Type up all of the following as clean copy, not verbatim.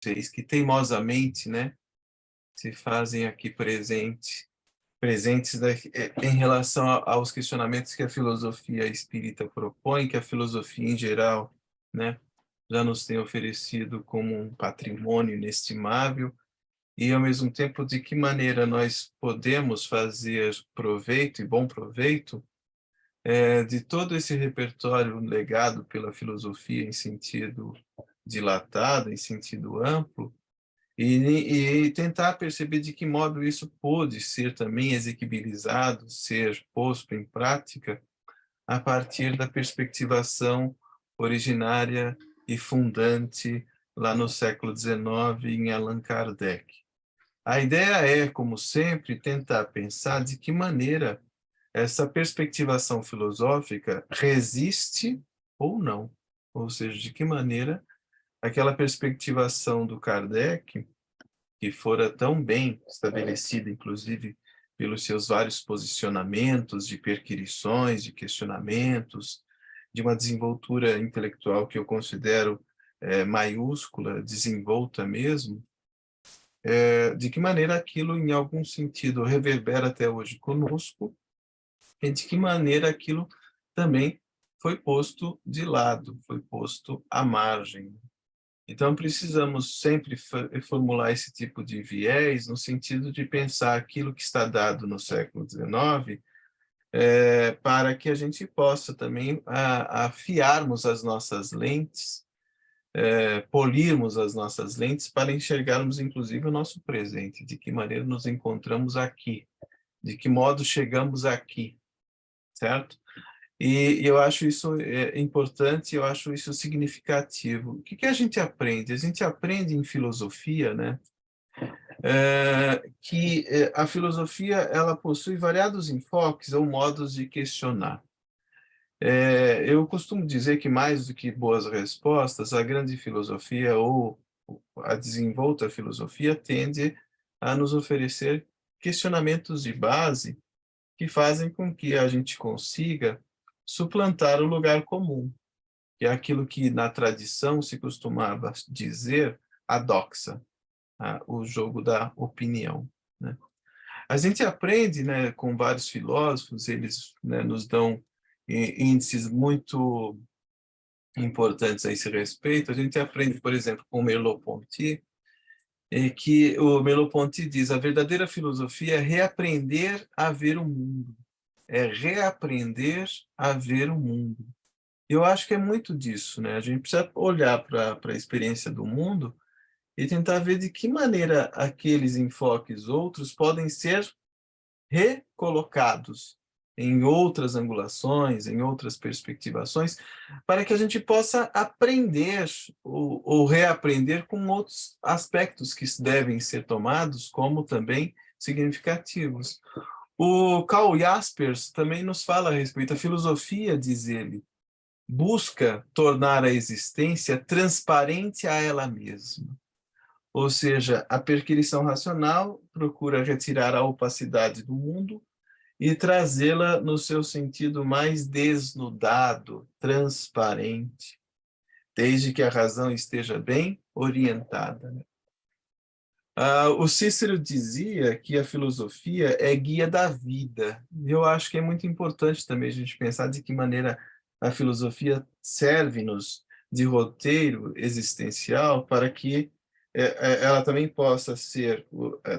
vocês que teimosamente, né, se fazem aqui presentes em relação aos questionamentos que a filosofia espírita propõe, que a filosofia em geral, né, já nos tem oferecido como um patrimônio inestimável, e ao mesmo tempo de que maneira nós podemos fazer proveito, e bom proveito, de todo esse repertório legado pela filosofia em sentido dilatado, em sentido amplo, e tentar perceber de que modo isso pôde ser também exequibilizado, ser posto em prática a partir da perspectivação originária e fundante lá no século XIX em Allan Kardec. A ideia é, como sempre, tentar pensar de que maneira essa perspectivação filosófica resiste ou não, ou seja, de que maneira aquela perspectivação do Kardec, que fora tão bem estabelecida, inclusive pelos seus vários posicionamentos de perquirições, de questionamentos, de uma desenvoltura intelectual que eu considero maiúscula, desenvolta mesmo, de que maneira aquilo, em algum sentido, reverbera até hoje conosco, e de que maneira aquilo também foi posto de lado, foi posto à margem. Então, precisamos sempre formular esse tipo de viés no sentido de pensar aquilo que está dado no século XIX, para que a gente possa também afiarmos as nossas lentes, polirmos as nossas lentes para enxergarmos, inclusive, o nosso presente, de que maneira nos encontramos aqui, de que modo chegamos aqui, certo? E eu acho isso importante, eu acho isso significativo. O que a gente aprende? A gente aprende em filosofia, né, que a filosofia ela possui variados enfoques ou modos de questionar. Eu costumo dizer que mais do que boas respostas, a grande filosofia ou a desenvolta filosofia tende a nos oferecer questionamentos de base que fazem com que a gente consiga suplantar o lugar comum, que é aquilo que na tradição se costumava dizer a doxa, o jogo da opinião, né? A gente aprende, né, com vários filósofos, eles, né, nos dão índices muito importantes a esse respeito. A gente aprende, por exemplo, com Merleau-Ponty, que o Merleau-Ponty diz: a verdadeira filosofia é reaprender a ver o mundo, é reaprender a ver o mundo. Eu acho que é muito disso, né? A gente precisa olhar para a experiência do mundo e tentar ver de que maneira aqueles enfoques outros podem ser recolocados em outras angulações, em outras perspectivações, para que a gente possa aprender ou reaprender com outros aspectos que devem ser tomados como também significativos. O Karl Jaspers também nos fala a respeito. A filosofia, diz ele, busca tornar a existência transparente a ela mesma. Ou seja, a perquirição racional procura retirar a opacidade do mundo e trazê-la no seu sentido mais desnudado, transparente, desde que a razão esteja bem orientada, né? O Cícero dizia que a filosofia é guia da vida. Eu acho que é muito importante também a gente pensar de que maneira a filosofia serve-nos de roteiro existencial para que ela também possa ser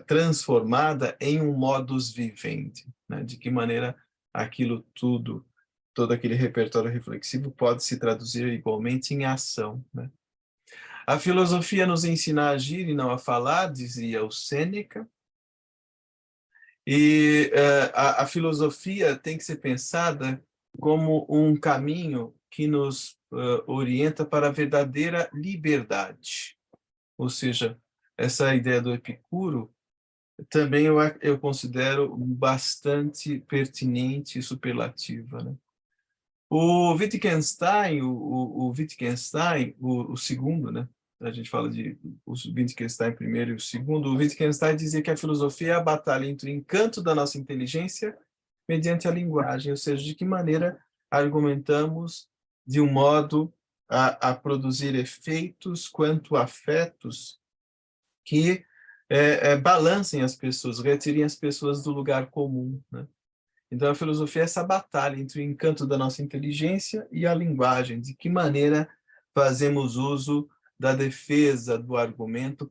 transformada em um modus vivendi, né? De que maneira aquilo tudo, todo aquele repertório reflexivo pode se traduzir igualmente em ação, né? A filosofia nos ensina a agir e não a falar, dizia o Sêneca, e a filosofia tem que ser pensada como um caminho que nos orienta para a verdadeira liberdade. Ou seja, essa ideia do Epicuro também eu considero bastante pertinente e superlativa, né? O Wittgenstein, o Wittgenstein, o segundo, né? A gente fala de o Wittgenstein primeiro e o segundo. O Wittgenstein dizia que a filosofia é a batalha entre o encanto da nossa inteligência mediante a linguagem, ou seja, de que maneira argumentamos de um modo a produzir efeitos quanto afetos que balancem as pessoas, retirem as pessoas do lugar comum, né? Então, a filosofia é essa batalha entre o encanto da nossa inteligência e a linguagem, de que maneira fazemos uso da defesa do argumento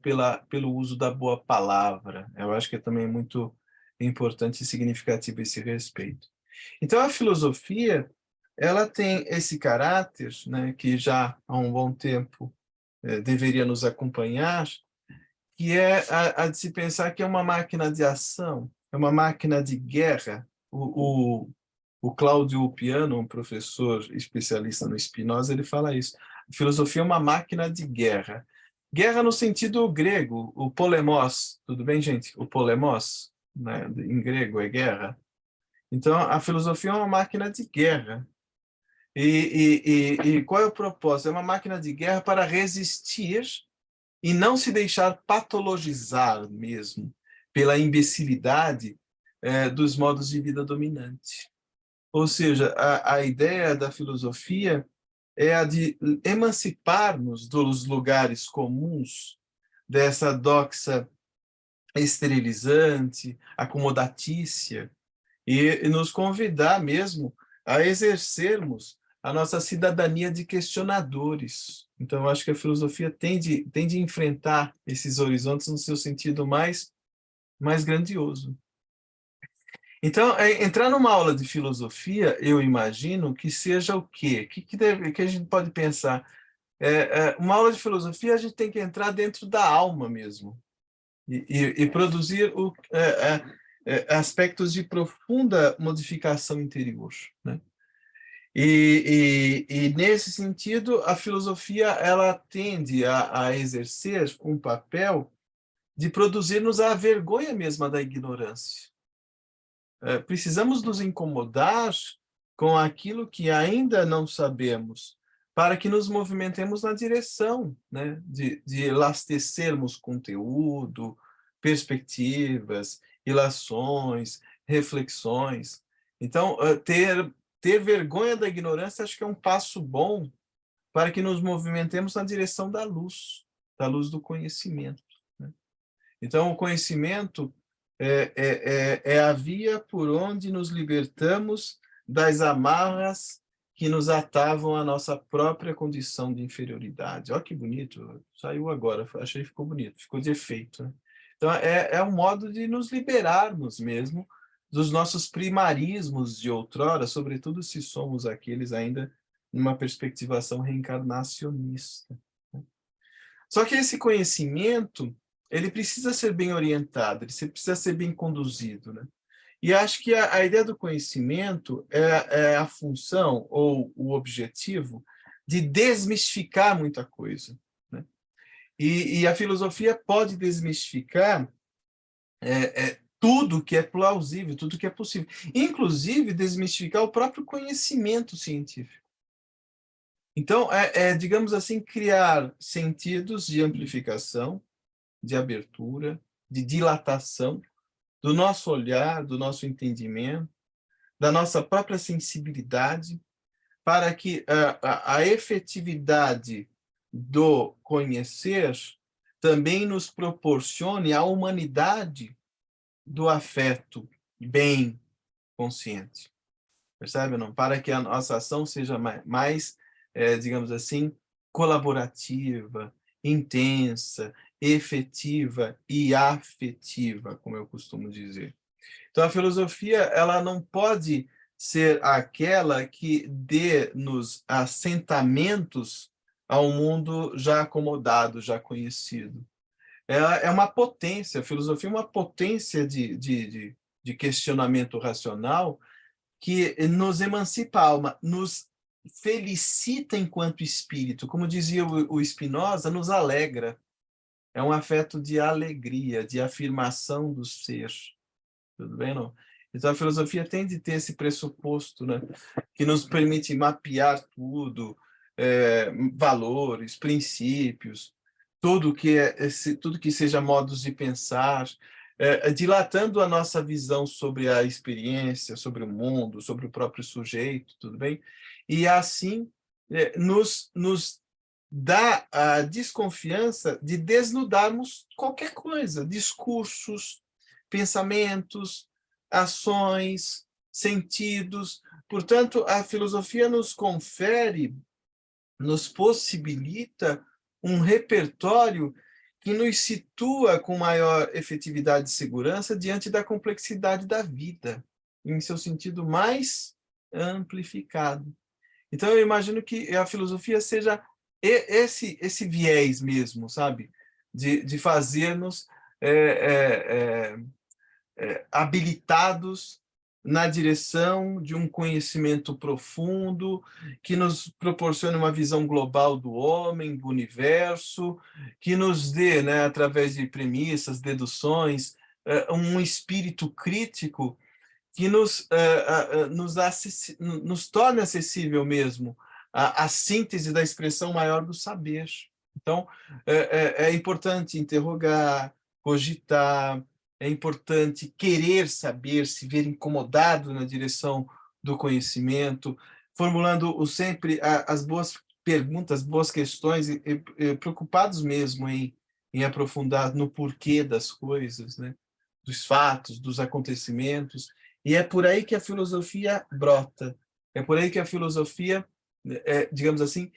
pelo uso da boa palavra. Eu acho que é também muito importante e significativo esse respeito. Então, a filosofia, ela tem esse caráter, né, que já há um bom tempo deveria nos acompanhar, que é a de se pensar que é uma máquina de ação, é uma máquina de guerra. O Cláudio Piano, um professor especialista no Spinoza, ele fala isso. A filosofia é uma máquina de guerra. Guerra no sentido grego, o polemos, tudo bem, gente? O polemos, né, em grego, é guerra. Então, a filosofia é uma máquina de guerra. E qual é o propósito? É uma máquina de guerra para resistir e não se deixar patologizar mesmo pela imbecilidade dos modos de vida dominantes. Ou seja, a ideia da filosofia é a de emancipar-nos dos lugares comuns, dessa doxa esterilizante, acomodatícia, e nos convidar mesmo a exercermos a nossa cidadania de questionadores. Então, eu acho que a filosofia tem de enfrentar esses horizontes no seu sentido mais grandioso. Então, entrar numa aula de filosofia, eu imagino que seja o quê? Que a gente pode pensar? Uma aula de filosofia, a gente tem que entrar dentro da alma mesmo e produzir aspectos de profunda modificação interior, né? E nesse sentido, a filosofia ela tende a exercer um papel de produzir-nos a vergonha mesma da ignorância. Precisamos nos incomodar com aquilo que ainda não sabemos, para que nos movimentemos na direção, né, de elastecermos conteúdo, perspectivas, ilações, reflexões. Então, ter vergonha da ignorância acho que é um passo bom para que nos movimentemos na direção da luz do conhecimento, né? Então, o conhecimento é a via por onde nos libertamos das amarras que nos atavam à nossa própria condição de inferioridade. Olha que bonito, saiu agora, achei que ficou bonito, ficou de efeito, né? Então, é um modo de nos liberarmos mesmo dos nossos primarismos de outrora, sobretudo se somos aqueles ainda numa perspectivação reencarnacionista. Só que esse conhecimento, ele precisa ser bem orientado, ele precisa ser bem conduzido, né? E acho que a ideia do conhecimento é a função ou o objetivo de desmistificar muita coisa, né? E a filosofia pode desmistificar tudo que é plausível, tudo que é possível, inclusive desmistificar o próprio conhecimento científico. Então, digamos assim, criar sentidos de amplificação, de abertura, de dilatação do nosso olhar, do nosso entendimento, da nossa própria sensibilidade, para que a efetividade do conhecer também nos proporcione a humanidade do afeto bem consciente. Percebe ou não? Para que a nossa ação seja mais digamos assim, colaborativa, intensa, efetiva e afetiva, como eu costumo dizer. Então, a filosofia ela não pode ser aquela que dê-nos assentamentos ao mundo já acomodado, já conhecido. Ela é uma potência, a filosofia é uma potência de questionamento racional que nos emancipa a alma, nos felicita enquanto espírito. Como dizia o Spinoza, nos alegra. É um afeto de alegria, de afirmação do ser. Tudo bem, não? Então, a filosofia tem de ter esse pressuposto, né? Que nos permite mapear tudo, valores, princípios, tudo que seja modos de pensar, dilatando a nossa visão sobre a experiência, sobre o mundo, sobre o próprio sujeito, tudo bem? E assim nos dá a desconfiança de desnudarmos qualquer coisa, discursos, pensamentos, ações, sentidos. Portanto, a filosofia nos confere, nos possibilita um repertório que nos situa com maior efetividade e segurança diante da complexidade da vida, em seu sentido mais amplificado. Então, eu imagino que a filosofia seja esse viés mesmo, sabe? De fazer-nos habilitados na direção de um conhecimento profundo, que nos proporcione uma visão global do homem, do universo, que nos dê, né, através de premissas, deduções, um espírito crítico que nos torne acessível mesmo a síntese da expressão maior do saber. Então, é importante interrogar, cogitar, é importante querer saber, se ver incomodado na direção do conhecimento, formulando sempre as boas perguntas, boas questões, e preocupados mesmo em aprofundar no porquê das coisas, né? Dos fatos, dos acontecimentos, e é por aí que a filosofia brota, é por aí que a filosofia, digamos assim,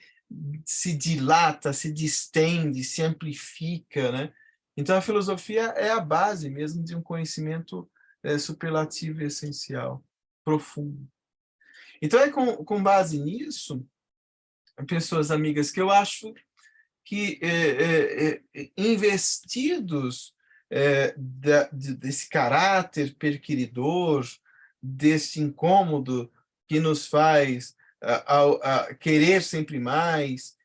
se dilata, se distende, se amplifica, né? Então, a filosofia é a base mesmo de um conhecimento superlativo e essencial, profundo. Então, é com base nisso, pessoas amigas, que eu acho que investidos desse caráter perquiridor, desse incômodo que nos faz a querer sempre mais,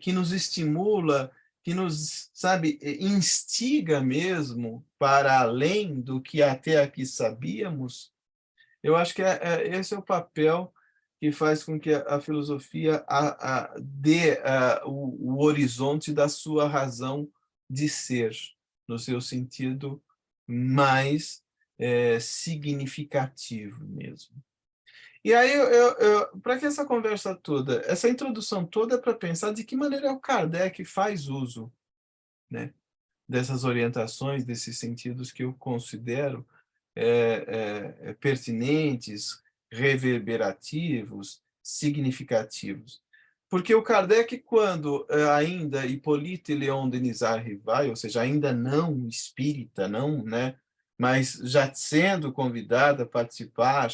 que nos estimula, que nos, sabe, instiga mesmo para além do que até aqui sabíamos. Eu acho que esse é o papel que faz com que a filosofia dê o horizonte da sua razão de ser, no seu sentido mais significativo mesmo. E aí, para que essa conversa toda, essa introdução toda é para pensar de que maneira o Kardec faz uso, né, dessas orientações, desses sentidos que eu considero pertinentes, reverberativos, significativos. Porque o Kardec, quando ainda Hippolyte Léon Denis Rivail, ou seja, ainda não espírita, não, né, mas já sendo convidado a participar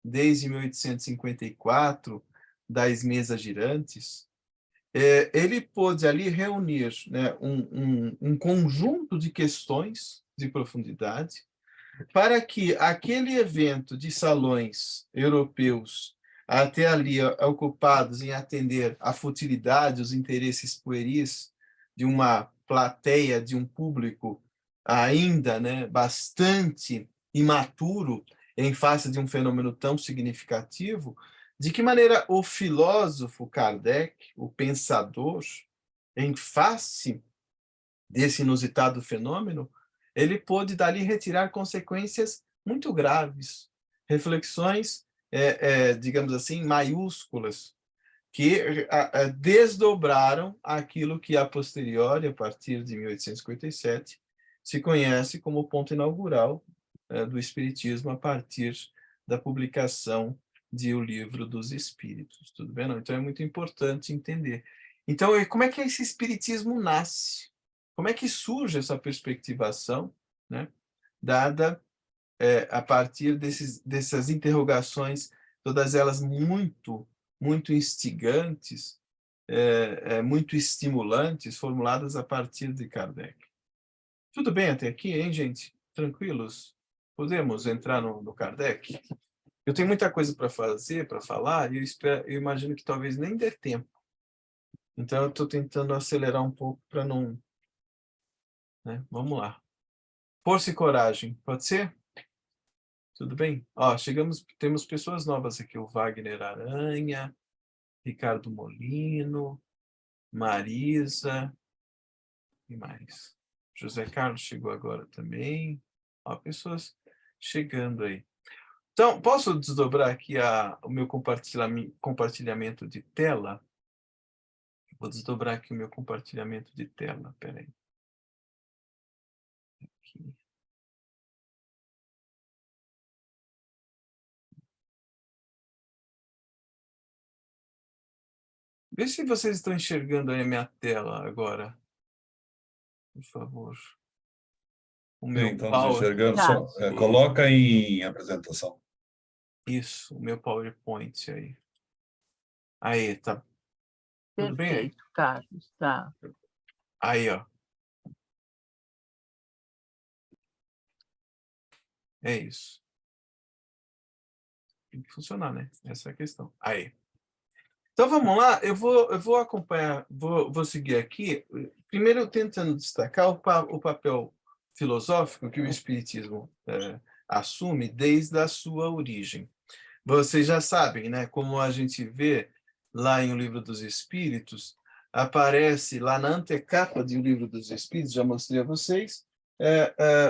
desde 1854 das mesas girantes, ele pôde ali reunir, né, um conjunto de questões de profundidade, para que aquele evento de salões europeus, até ali ocupados em atender à futilidade, os interesses pueris de uma plateia, de um público ainda, né, bastante imaturo em face de um fenômeno tão significativo, de que maneira o filósofo Kardec, o pensador, em face desse inusitado fenômeno, ele pôde dali retirar consequências muito graves, reflexões, digamos assim, maiúsculas, que desdobraram aquilo que a posteriori, a partir de 1857, se conhece como o ponto inaugural do Espiritismo a partir da publicação de O Livro dos Espíritos. Tudo bem? Não? Então é muito importante entender. Então, como é que esse Espiritismo nasce? Como é que surge essa perspectivação, né, dada a partir dessas interrogações, todas elas muito instigantes, muito estimulantes, formuladas a partir de Kardec. Tudo bem até aqui, hein, gente? Tranquilos? Podemos entrar no Kardec? Eu tenho muita coisa para fazer, para falar, e eu imagino que talvez nem dê tempo. Então, eu estou tentando acelerar um pouco para não... né? Vamos lá. Força e coragem, pode ser? Tudo bem? Ó, temos pessoas novas aqui, o Wagner Aranha, Ricardo Molino, Marisa, e mais. José Carlos chegou agora também. Ó, pessoas chegando aí. Então, posso desdobrar aqui o meu compartilhamento de tela? Vou desdobrar aqui o meu compartilhamento de tela, peraí. Aqui. Vê se vocês estão enxergando aí a minha tela agora, por favor. O Sim, meu estamos Power. enxergando. Tá. Coloca em apresentação. Isso, o meu PowerPoint aí. Aí, tá. Tudo bem aí? Perfeito, Carlos, tá. Aí, ó. É isso. Tem que funcionar, né? Essa é a questão. Aí. Então vamos lá, eu vou acompanhar, vou seguir aqui, primeiro tentando destacar o papel filosófico que o Espiritismo assume desde a sua origem. Vocês já sabem, né? Como a gente vê lá em O Livro dos Espíritos, aparece lá na antecapa de O Livro dos Espíritos, já mostrei a vocês,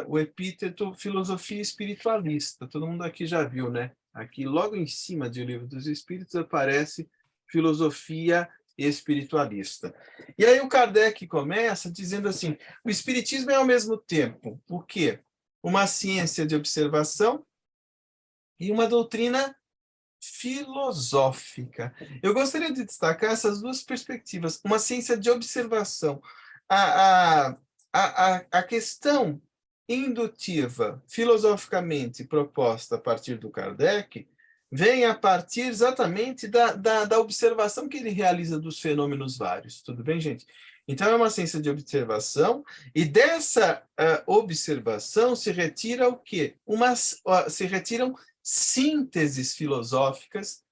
o epíteto filosofia espiritualista. Todo mundo aqui já viu, né? Aqui, logo em cima de O Livro dos Espíritos, aparece filosofia espiritualista. E aí o Kardec começa dizendo assim, o espiritismo é ao mesmo tempo, o quê? Uma ciência de observação e uma doutrina filosófica. Eu gostaria de destacar essas duas perspectivas. Uma ciência de observação. A questão indutiva, filosoficamente proposta a partir do Kardec, vem a partir exatamente da observação que ele realiza dos fenômenos vários. Tudo bem, gente? Então, é uma ciência de observação, e dessa observação se retira o quê? Se retiram sínteses filosóficas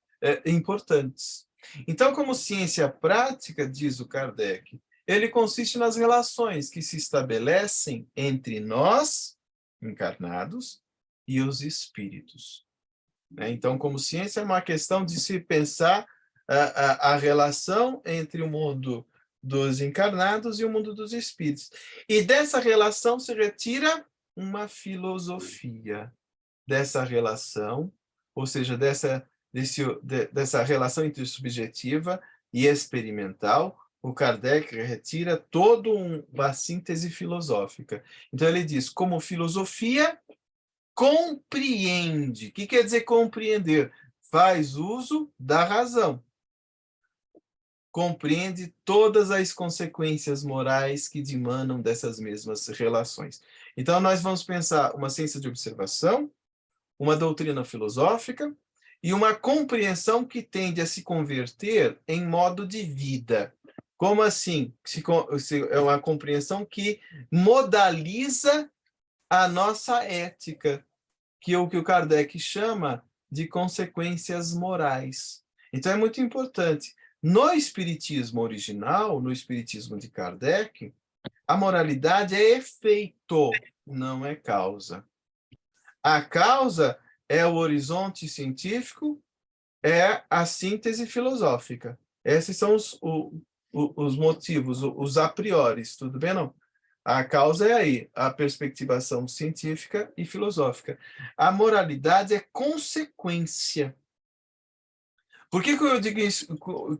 importantes. Então, como ciência prática, diz o Kardec, ele consiste nas relações que se estabelecem entre nós, encarnados, e os espíritos. Então, como ciência, é uma questão de se pensar a relação entre o mundo dos encarnados e o mundo dos espíritos. E dessa relação se retira uma filosofia. Dessa relação, ou seja, dessa relação intersubjetiva e experimental, o Kardec retira toda uma síntese filosófica. Então, ele diz, como filosofia, compreende. O que quer dizer compreender? Faz uso da razão. Compreende todas as consequências morais que dimanam dessas mesmas relações. Então, nós vamos pensar uma ciência de observação, uma doutrina filosófica e uma compreensão que tende a se converter em modo de vida. Como assim? É uma compreensão que modaliza a nossa ética, que é o que o Kardec chama de consequências morais. Então, é muito importante. No espiritismo original, no espiritismo de Kardec, a moralidade é efeito, não é causa. A causa é o horizonte científico, é a síntese filosófica. Esses são os motivos, os a priori, tudo bem, não? A causa é aí, a perspectivação científica e filosófica. A moralidade é consequência. Por que eu digo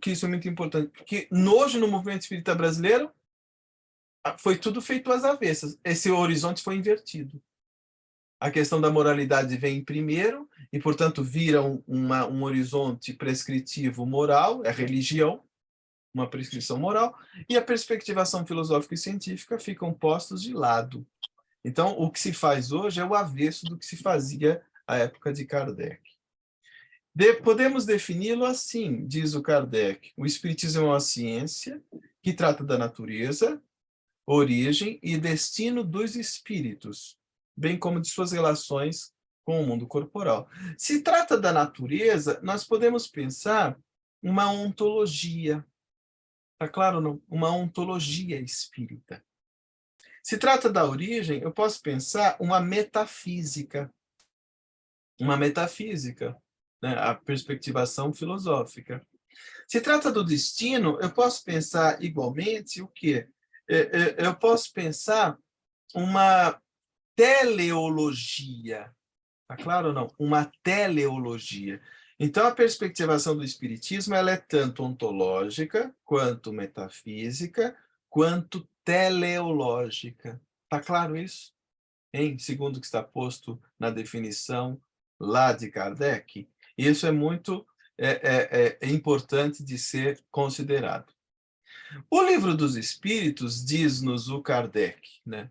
que isso é muito importante? Porque hoje, no movimento espírita brasileiro, foi tudo feito às avessas. Esse horizonte foi invertido. A questão da moralidade vem primeiro, e, portanto, vira um horizonte prescritivo moral, é religião, uma prescrição moral, e a perspectivação filosófica e científica ficam postos de lado. Então, o que se faz hoje é o avesso do que se fazia à época de Kardec. Podemos defini-lo assim, diz o Kardec, o Espiritismo é uma ciência que trata da natureza, origem e destino dos espíritos, bem como de suas relações com o mundo corporal. Se trata da natureza, nós podemos pensar uma ontologia. Está claro, não? Uma ontologia espírita. Se trata da origem, eu posso pensar uma metafísica. Uma metafísica, né? A perspectivação filosófica. Se trata do destino, eu posso pensar igualmente o quê? Eu posso pensar uma teleologia. Tá claro ou não? Uma teleologia. Então, a perspectivação do espiritismo ela é tanto ontológica, quanto metafísica, quanto teleológica. Está claro isso? Segundo o que está posto na definição lá de Kardec. Isso é muito importante de ser considerado. O Livro dos Espíritos diz-nos o Kardec, né?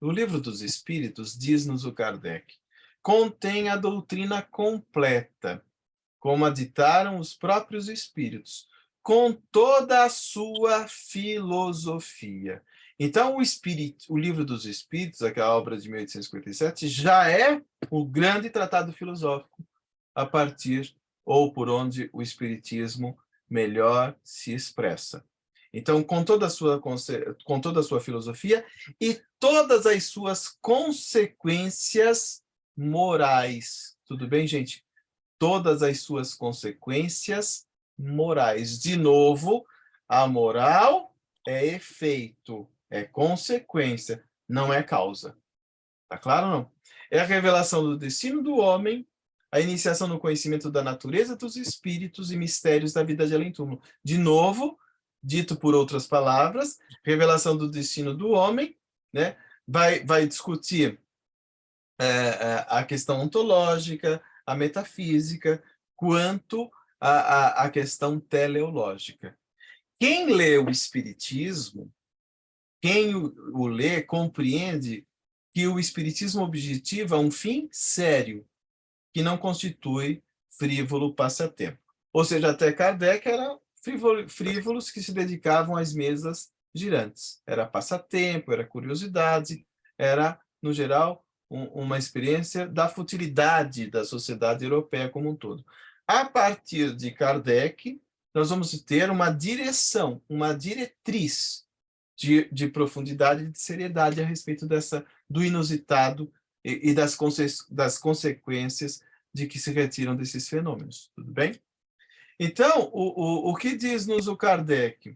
O Livro dos Espíritos diz-nos o Kardec. Contém a doutrina completa, como a ditaram os próprios espíritos, com toda a sua filosofia. Então, o Livro dos Espíritos, aquela obra de 1857, já é o grande tratado filosófico a partir ou por onde o espiritismo melhor se expressa. Então, com toda a sua filosofia e todas as suas consequências morais. Tudo bem, gente? Todas as suas consequências morais. De novo, a moral é efeito, é consequência, não é causa. Tá claro ou não? É a revelação do destino do homem, a iniciação no conhecimento da natureza dos espíritos e mistérios da vida de além-túmulo. De novo, dito por outras palavras, revelação do destino do homem, né? Vai discutir a questão ontológica, a metafísica, quanto a questão teleológica. Quem lê o Espiritismo, quem o lê, compreende que o Espiritismo objetiva um fim sério, que não constitui frívolo passatempo. Ou seja, até Kardec eram frívolos que se dedicavam às mesas girantes. Era passatempo, era curiosidade, era, no geral, uma experiência da futilidade da sociedade europeia como um todo. A partir de Kardec, nós vamos ter uma direção, uma diretriz de profundidade e de seriedade a respeito do inusitado e das consequências de que se retiram desses fenômenos. Tudo bem? Então, o que diz-nos o Kardec?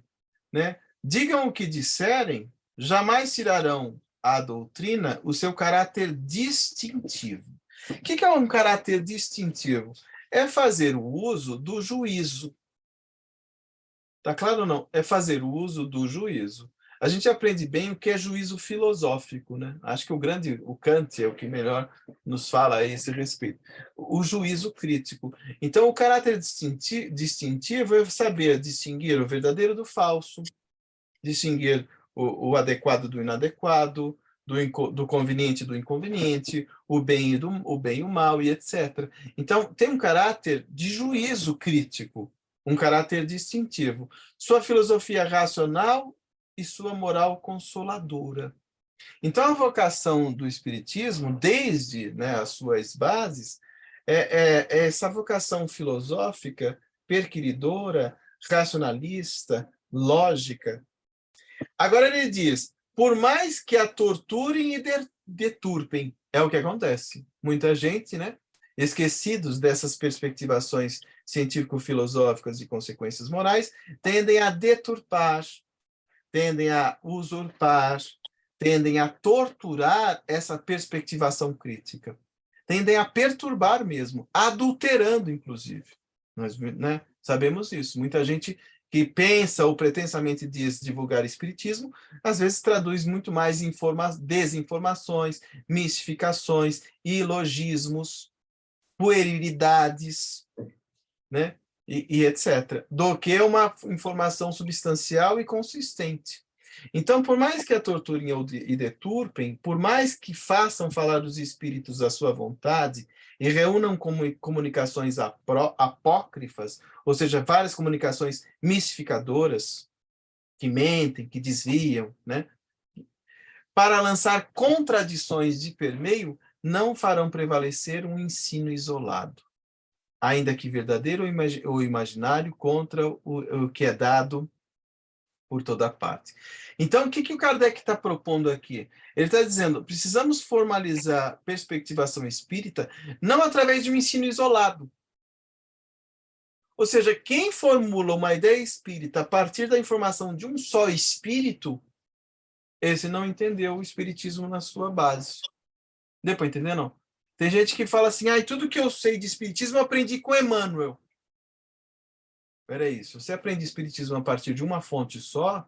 Né? Digam o que disserem, jamais tirarão à doutrina o seu caráter distintivo. O que é um caráter distintivo? É fazer o uso do juízo. Tá claro ou não? É fazer o uso do juízo. A gente aprende bem o que é juízo filosófico, né? Acho que o Kant é o que melhor nos fala a esse respeito. O juízo crítico. Então, o caráter distintivo é saber distinguir o verdadeiro do falso, distinguir o adequado do inadequado, do conveniente do inconveniente, o bem e o mal, e etc. Então, tem um caráter de juízo crítico, um caráter distintivo. Sua filosofia racional e sua moral consoladora. Então, a vocação do Espiritismo, desde, né, as suas bases, é essa vocação filosófica, perquiridora, racionalista, lógica. Agora ele diz, por mais que a torturem e deturpem, é o que acontece. Muita gente, né, esquecidos dessas perspectivações científico-filosóficas de consequências morais, tendem a deturpar, tendem a usurpar, tendem a torturar essa perspectivação crítica. Tendem a perturbar mesmo, adulterando, inclusive. Nós, né, sabemos isso. Muita gente que pensa ou pretensamente diz divulgar espiritismo, às vezes traduz muito mais desinformações, mistificações, ilogismos, puerilidades, né? E etc., do que uma informação substancial e consistente. Então, por mais que a torturem e deturpem, por mais que façam falar os espíritos à sua vontade e reúnam comunicações apócrifas, ou seja, várias comunicações mistificadoras, que mentem, que desviam, né? Para lançar contradições de permeio, não farão prevalecer um ensino isolado, ainda que verdadeiro ou imaginário, contra o que é dado por toda parte. Então, o que o Kardec está propondo aqui? Ele está dizendo, precisamos formalizar perspectivação espírita não através de um ensino isolado. Ou seja, quem formula uma ideia espírita a partir da informação de um só espírito, esse não entendeu o espiritismo na sua base. Deu para entender, não? Tem gente que fala assim, tudo que eu sei de espiritismo eu aprendi com Emmanuel. Peraí, se você aprende espiritismo a partir de uma fonte só,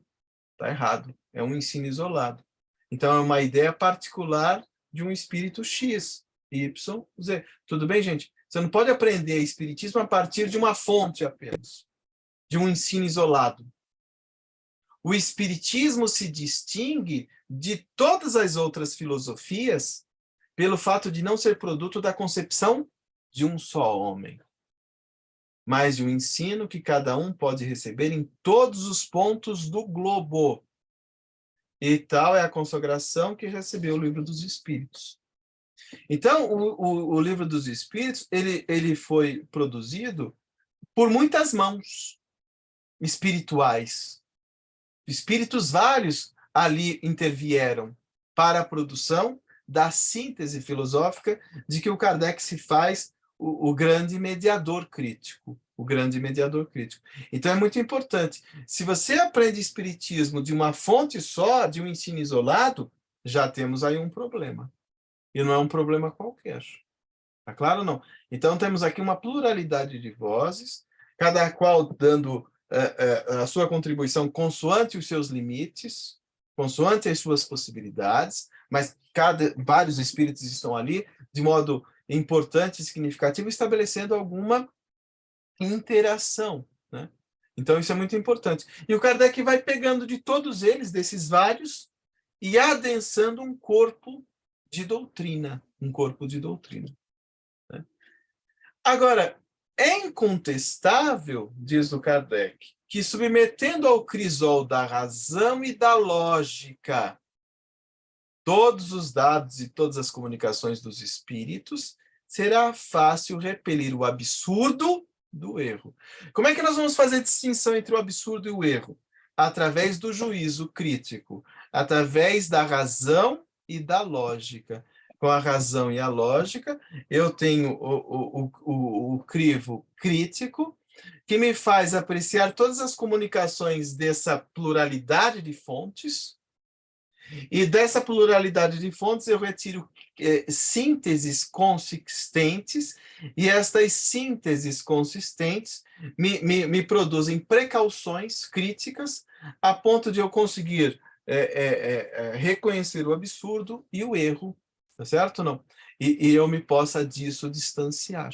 tá errado. É um ensino isolado. Então, é uma ideia particular de um espírito X, Y, Z. Tudo bem, gente? Você não pode aprender espiritismo a partir de uma fonte apenas, de um ensino isolado. O espiritismo se distingue de todas as outras filosofias pelo fato de não ser produto da concepção de um só homem, mas de um ensino que cada um pode receber em todos os pontos do globo. E tal é a consagração que recebeu o Livro dos Espíritos. Então, o Livro dos Espíritos, ele foi produzido por muitas mãos espirituais. Espíritos vários ali intervieram para a produção da síntese filosófica de que o Kardec se faz o grande mediador crítico. O grande mediador crítico. Então, é muito importante. Se você aprende espiritismo de uma fonte só, de um ensino isolado, já temos aí um problema. E não é um problema qualquer. Tá claro ou não? Então, temos aqui uma pluralidade de vozes, cada qual dando a sua contribuição consoante os seus limites, consoante as suas possibilidades, mas vários espíritos estão ali de modo importante e significativo, estabelecendo alguma interação, né? Então, isso é muito importante. E o Kardec vai pegando de todos eles, desses vários, e adensando um corpo de doutrina. Um corpo de doutrina. Né? Agora, é incontestável, diz o Kardec, que submetendo ao crisol da razão e da lógica todos os dados e todas as comunicações dos espíritos, será fácil repelir o absurdo do erro. Como é que nós vamos fazer distinção entre o absurdo e o erro? Através do juízo crítico, através da razão e da lógica. Com a razão e a lógica, eu tenho o crivo crítico, que me faz apreciar todas as comunicações dessa pluralidade de fontes, e dessa pluralidade de fontes eu retiro sínteses consistentes, e estas sínteses consistentes me produzem precauções críticas a ponto de eu conseguir reconhecer o absurdo e o erro, tá certo ou não? E eu me possa disso distanciar.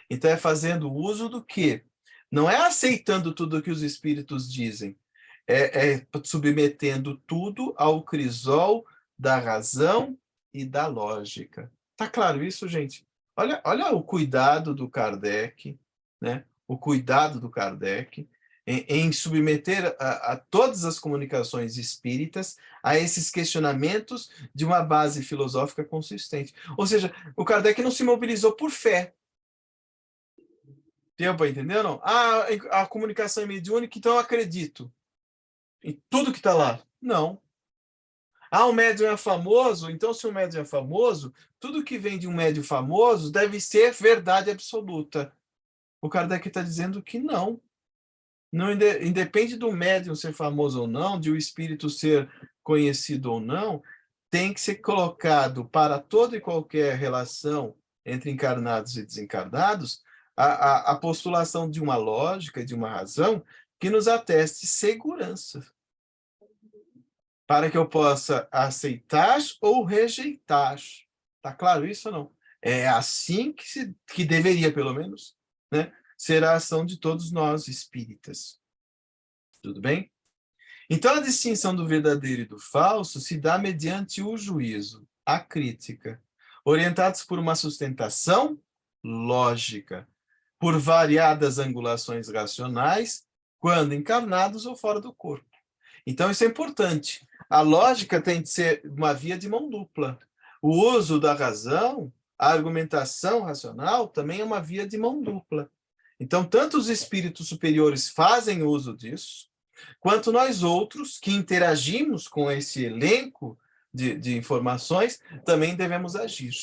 Então é fazendo uso do quê? Não é aceitando tudo o que os espíritos dizem, submetendo tudo ao crisol da razão e da lógica. Tá claro isso, gente? Olha o cuidado do Kardec, né? O cuidado do Kardec em submeter a todas as comunicações espíritas a esses questionamentos de uma base filosófica consistente. Ou seja, o Kardec não se mobilizou por fé. Deu para entender, não? A comunicação é mediúnica, então eu acredito em tudo que está lá. Não. O médium é famoso, então se o médium é famoso, tudo que vem de um médium famoso deve ser verdade absoluta. O Kardec está dizendo que não. Não independe do médium ser famoso ou não, de o espírito ser conhecido ou não, tem que ser colocado para toda e qualquer relação entre encarnados e desencarnados a postulação de uma lógica e de uma razão que nos ateste segurança, para que eu possa aceitar ou rejeitar. Está claro isso ou não? É assim que deveria, pelo menos, né, ser a ação de todos nós espíritas. Tudo bem? Então, a distinção do verdadeiro e do falso se dá mediante o juízo, a crítica, orientados por uma sustentação lógica, por variadas angulações racionais, quando encarnados ou fora do corpo. Então, isso é importante. A lógica tem de ser uma via de mão dupla. O uso da razão, a argumentação racional, também é uma via de mão dupla. Então, tanto os espíritos superiores fazem uso disso, quanto nós outros, que interagimos com esse elenco de informações, também devemos agir.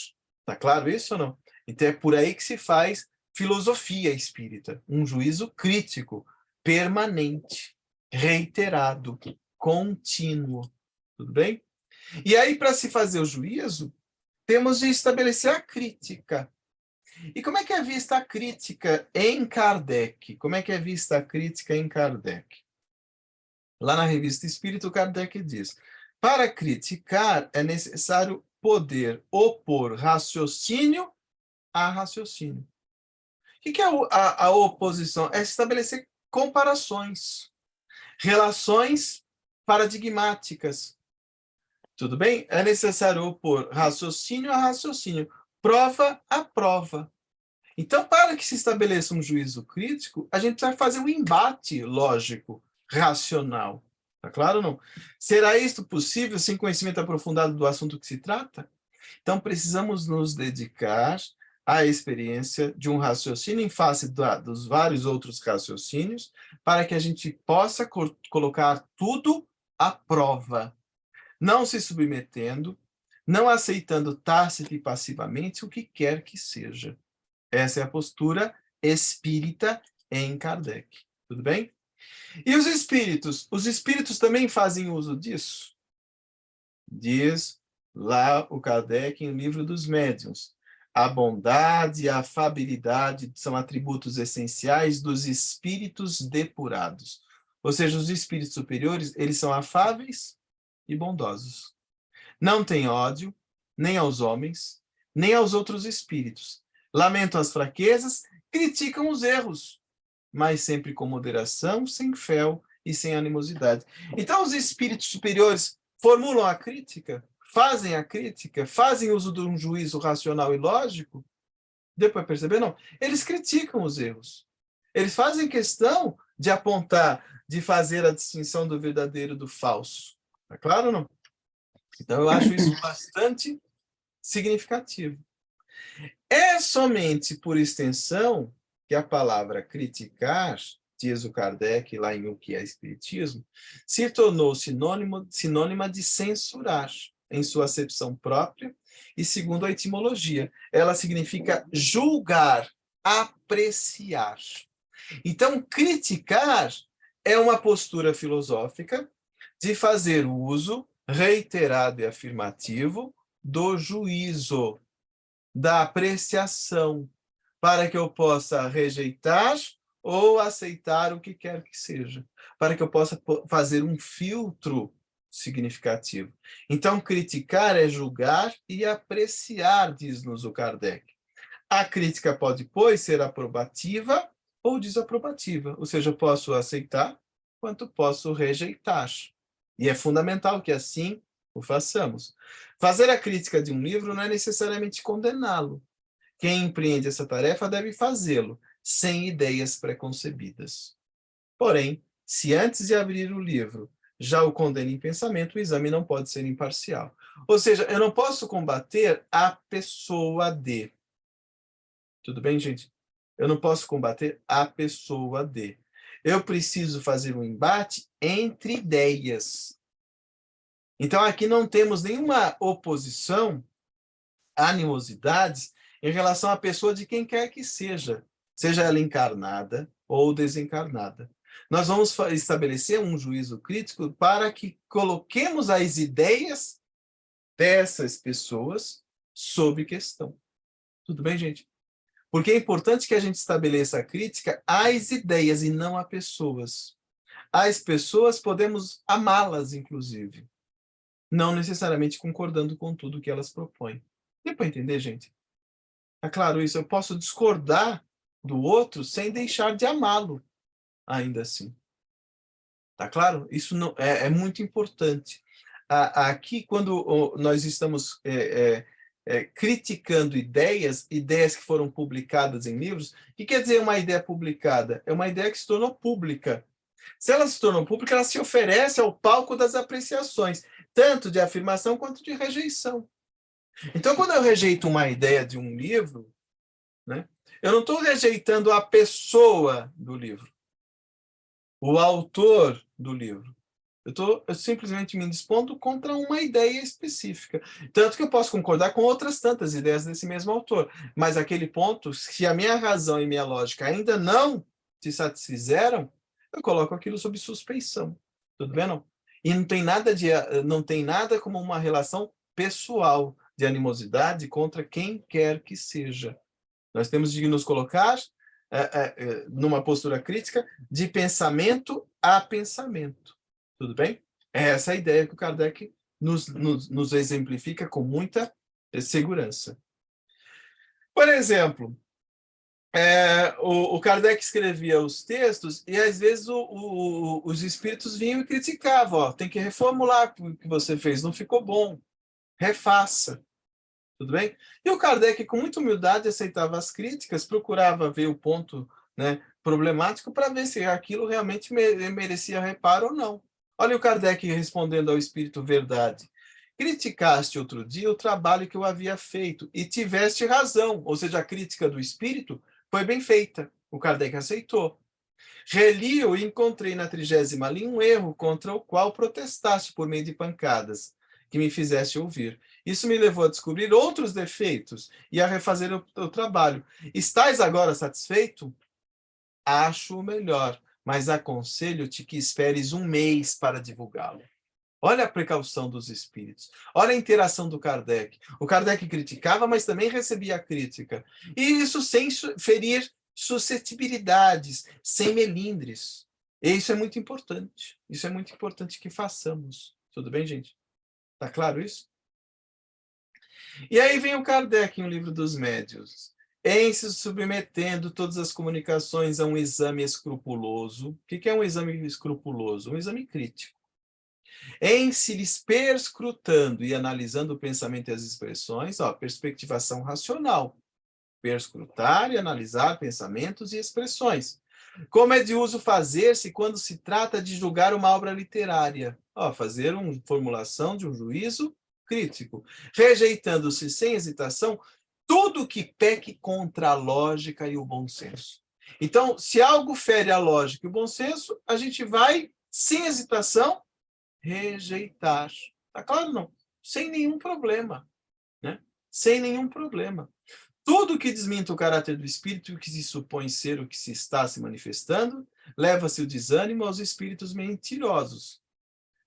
Está claro isso ou não? Então, é por aí que se faz filosofia espírita, um juízo crítico, permanente, reiterado, contínuo. Tudo bem? E aí, para se fazer o juízo, temos de estabelecer a crítica. E como é que é vista a crítica em Kardec? Como é que é vista a crítica em Kardec? Lá na Revista Espírita, Kardec diz: para criticar é necessário poder opor raciocínio a raciocínio. O que é a oposição? É estabelecer comparações, relações paradigmáticas. Tudo bem? É necessário opor raciocínio a raciocínio, prova a prova. Então, para que se estabeleça um juízo crítico, a gente precisa fazer um embate lógico, racional. Tá claro ou não? Será isto possível sem conhecimento aprofundado do assunto que se trata? Então, precisamos nos dedicar à experiência de um raciocínio em face dos vários outros raciocínios, para que a gente possa colocar tudo à prova, não se submetendo, não aceitando tácita e passivamente o que quer que seja. Essa é a postura espírita em Kardec. Tudo bem? E os espíritos? Os espíritos também fazem uso disso? Diz lá o Kardec em Livro dos Médiuns. A bondade e a afabilidade são atributos essenciais dos espíritos depurados. Ou seja, os espíritos superiores, eles são afáveis e bondosos. Não têm ódio, nem aos homens, nem aos outros espíritos. Lamentam as fraquezas, criticam os erros, mas sempre com moderação, sem fel e sem animosidade. Então, os espíritos superiores formulam a crítica, fazem uso de um juízo racional e lógico. Deu para perceber? Não. Eles criticam os erros. Eles fazem questão de apontar, de fazer a distinção do verdadeiro do falso. Tá claro ou não? Então, eu acho isso bastante significativo. É somente por extensão que a palavra criticar, diz o Kardec lá em O que é Espiritismo, se tornou sinônima de censurar, em sua acepção própria e segundo a etimologia. Ela significa julgar, apreciar. Então, criticar é uma postura filosófica de fazer uso reiterado e afirmativo do juízo, da apreciação, para que eu possa rejeitar ou aceitar o que quer que seja, para que eu possa fazer um filtro significativo. Então, criticar é julgar e apreciar, diz-nos o Kardec. A crítica pode, pois, ser aprobativa ou desaprobativa, ou seja, eu posso aceitar, quanto posso rejeitar. E é fundamental que assim o façamos. Fazer a crítica de um livro não é necessariamente condená-lo. Quem empreende essa tarefa deve fazê-lo, sem ideias preconcebidas. Porém, se antes de abrir o livro já o condena em pensamento, o exame não pode ser imparcial. Ou seja, eu não posso combater a pessoa de. Tudo bem, gente? Eu não posso combater a pessoa de. Eu preciso fazer um embate entre ideias. Então, aqui não temos nenhuma oposição, animosidades, em relação à pessoa de quem quer que seja ela encarnada ou desencarnada. Nós vamos estabelecer um juízo crítico para que coloquemos as ideias dessas pessoas sob questão. Tudo bem, gente? Porque é importante que a gente estabeleça a crítica às ideias e não a pessoas. As pessoas podemos amá-las, inclusive, não necessariamente concordando com tudo que elas propõem. Deu para entender, gente? É claro isso, eu posso discordar do outro sem deixar de amá-lo, ainda assim. Tá claro? Isso não, é muito importante. Aqui, quando nós estamos criticando ideias que foram publicadas em livros, o que quer dizer uma ideia publicada? É uma ideia que se tornou pública. Se ela se tornou pública, ela se oferece ao palco das apreciações, tanto de afirmação quanto de rejeição. Então, quando eu rejeito uma ideia de um livro, né, eu não estou rejeitando a pessoa do livro, o autor do livro. Eu simplesmente me dispondo contra uma ideia específica. Tanto que eu posso concordar com outras tantas ideias desse mesmo autor. Mas aquele ponto, se a minha razão e minha lógica ainda não te satisfizeram, eu coloco aquilo sob suspeição. Tudo bem, não? E não tem nada como uma relação pessoal. de animosidade contra quem quer que seja. Nós temos de nos colocar numa postura crítica de pensamento a pensamento. Tudo bem? É essa a ideia que o Kardec nos exemplifica com muita segurança. Por exemplo, o Kardec escrevia os textos e, às vezes, os espíritos vinham e criticavam. Ó, tem que reformular o que você fez, não ficou bom. Refaça. Tudo bem? E o Kardec, com muita humildade, aceitava as críticas, procurava ver o ponto, né, problemático para ver se aquilo realmente merecia reparo ou não. Olha o Kardec respondendo ao Espírito Verdade. Criticaste outro dia o trabalho que eu havia feito e tiveste razão, ou seja, a crítica do Espírito foi bem feita. O Kardec aceitou. Reli-o e encontrei na 30ª linha um erro contra o qual protestaste por meio de pancadas, que me fizeste ouvir. Isso me levou a descobrir outros defeitos e a refazer o trabalho. Estás agora satisfeito? Acho o melhor, mas aconselho-te que esperes 1 mês para divulgá-lo. Olha a precaução dos espíritos. Olha a interação do Kardec. O Kardec criticava, mas também recebia crítica. E isso sem ferir suscetibilidades, sem melindres. E isso é muito importante. Isso é muito importante que façamos. Tudo bem, gente? Tá claro isso? E aí vem o Kardec em O Livro dos Médiuns. Em se submetendo todas as comunicações a um exame escrupuloso. O que é um exame escrupuloso? Um exame crítico. Em se lhes perscrutando e analisando o pensamento e as expressões, perspectivação racional. Perscrutar e analisar pensamentos e expressões. Como é de uso fazer-se quando se trata de julgar uma obra literária? Fazer uma formulação de um juízo crítico, rejeitando-se sem hesitação tudo que peque contra a lógica e o bom senso. Então, se algo fere a lógica e o bom senso, a gente vai, sem hesitação, rejeitar. Tá claro? Não. Sem nenhum problema. Né? Sem nenhum problema. Tudo que desminta o caráter do espírito que se supõe ser o que se está se manifestando, leva-se o desânimo aos espíritos mentirosos,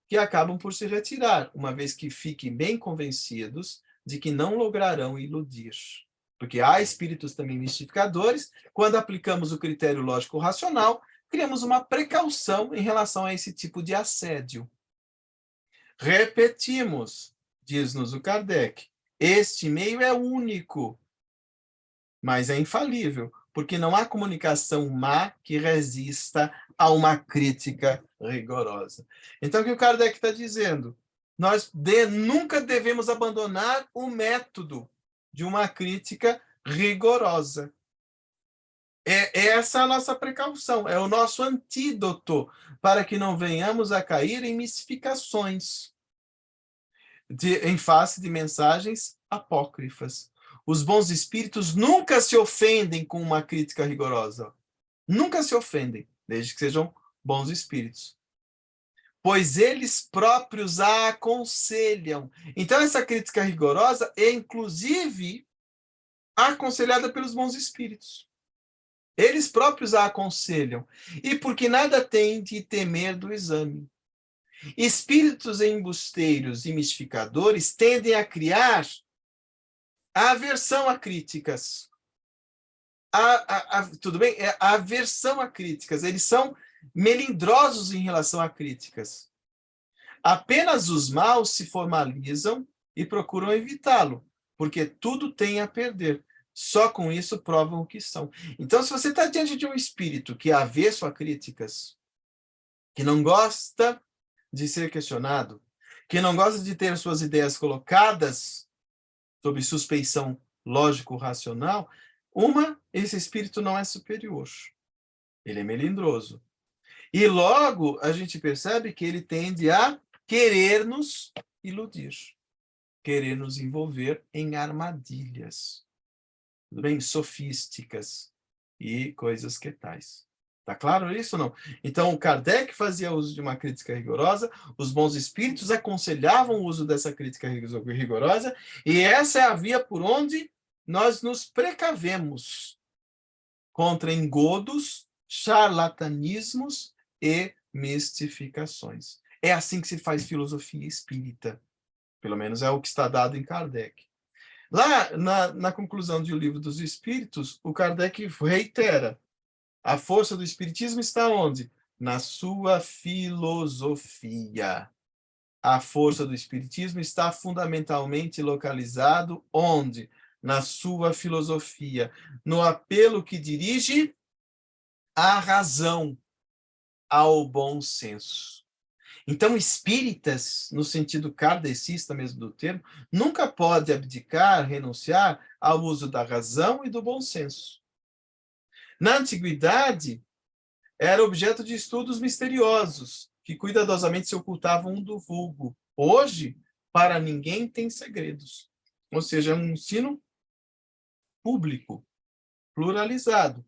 que acabam por se retirar, uma vez que fiquem bem convencidos de que não lograrão iludir. Porque há espíritos também mistificadores, quando aplicamos o critério lógico-racional, criamos uma precaução em relação a esse tipo de assédio. Repetimos, diz-nos o Kardec, este meio é único, mas é infalível, porque não há comunicação má que resista a uma crítica rigorosa. Então, o que o Kardec está dizendo? Nós nunca devemos abandonar o método de uma crítica rigorosa. Essa é a nossa precaução, é o nosso antídoto para que não venhamos a cair em mistificações em face de mensagens apócrifas. Os bons espíritos nunca se ofendem com uma crítica rigorosa. Nunca se ofendem, desde que sejam bons espíritos. Pois eles próprios a aconselham. Então, essa crítica rigorosa é, inclusive, aconselhada pelos bons espíritos. Eles próprios a aconselham. E porque nada tem de temer do exame. Espíritos embusteiros e mistificadores tendem a criar a aversão a críticas. Tudo bem? A aversão a críticas. Eles são melindrosos em relação a críticas. Apenas os maus se formalizam e procuram evitá-lo, porque tudo tem a perder. Só com isso provam o que são. Então, se você está diante de um espírito que é avesso a críticas, que não gosta de ser questionado, que não gosta de ter suas ideias colocadas sob suspeição lógico-racional, esse espírito não é superior. Ele é melindroso. E logo a gente percebe que ele tende a querer nos iludir, querer nos envolver em armadilhas, tudo bem? Sofísticas e coisas que tais. Tá claro isso ou não? Então, o Kardec fazia uso de uma crítica rigorosa, os bons espíritos aconselhavam o uso dessa crítica rigorosa, e essa é a via por onde nós nos precavemos contra engodos, charlatanismos e mistificações. É assim que se faz filosofia espírita. Pelo menos é o que está dado em Kardec. Lá, na conclusão de O Livro dos Espíritos, o Kardec reitera: a força do Espiritismo está onde? Na sua filosofia. A força do Espiritismo está fundamentalmente localizado onde? Na sua filosofia, no apelo que dirige à razão, ao bom senso. Então, espíritas, no sentido kardecista mesmo do termo, nunca pode abdicar, renunciar ao uso da razão e do bom senso. Na antiguidade, era objeto de estudos misteriosos, que cuidadosamente se ocultavam do vulgo. Hoje, para ninguém tem segredos. Ou seja, é um ensino público, pluralizado.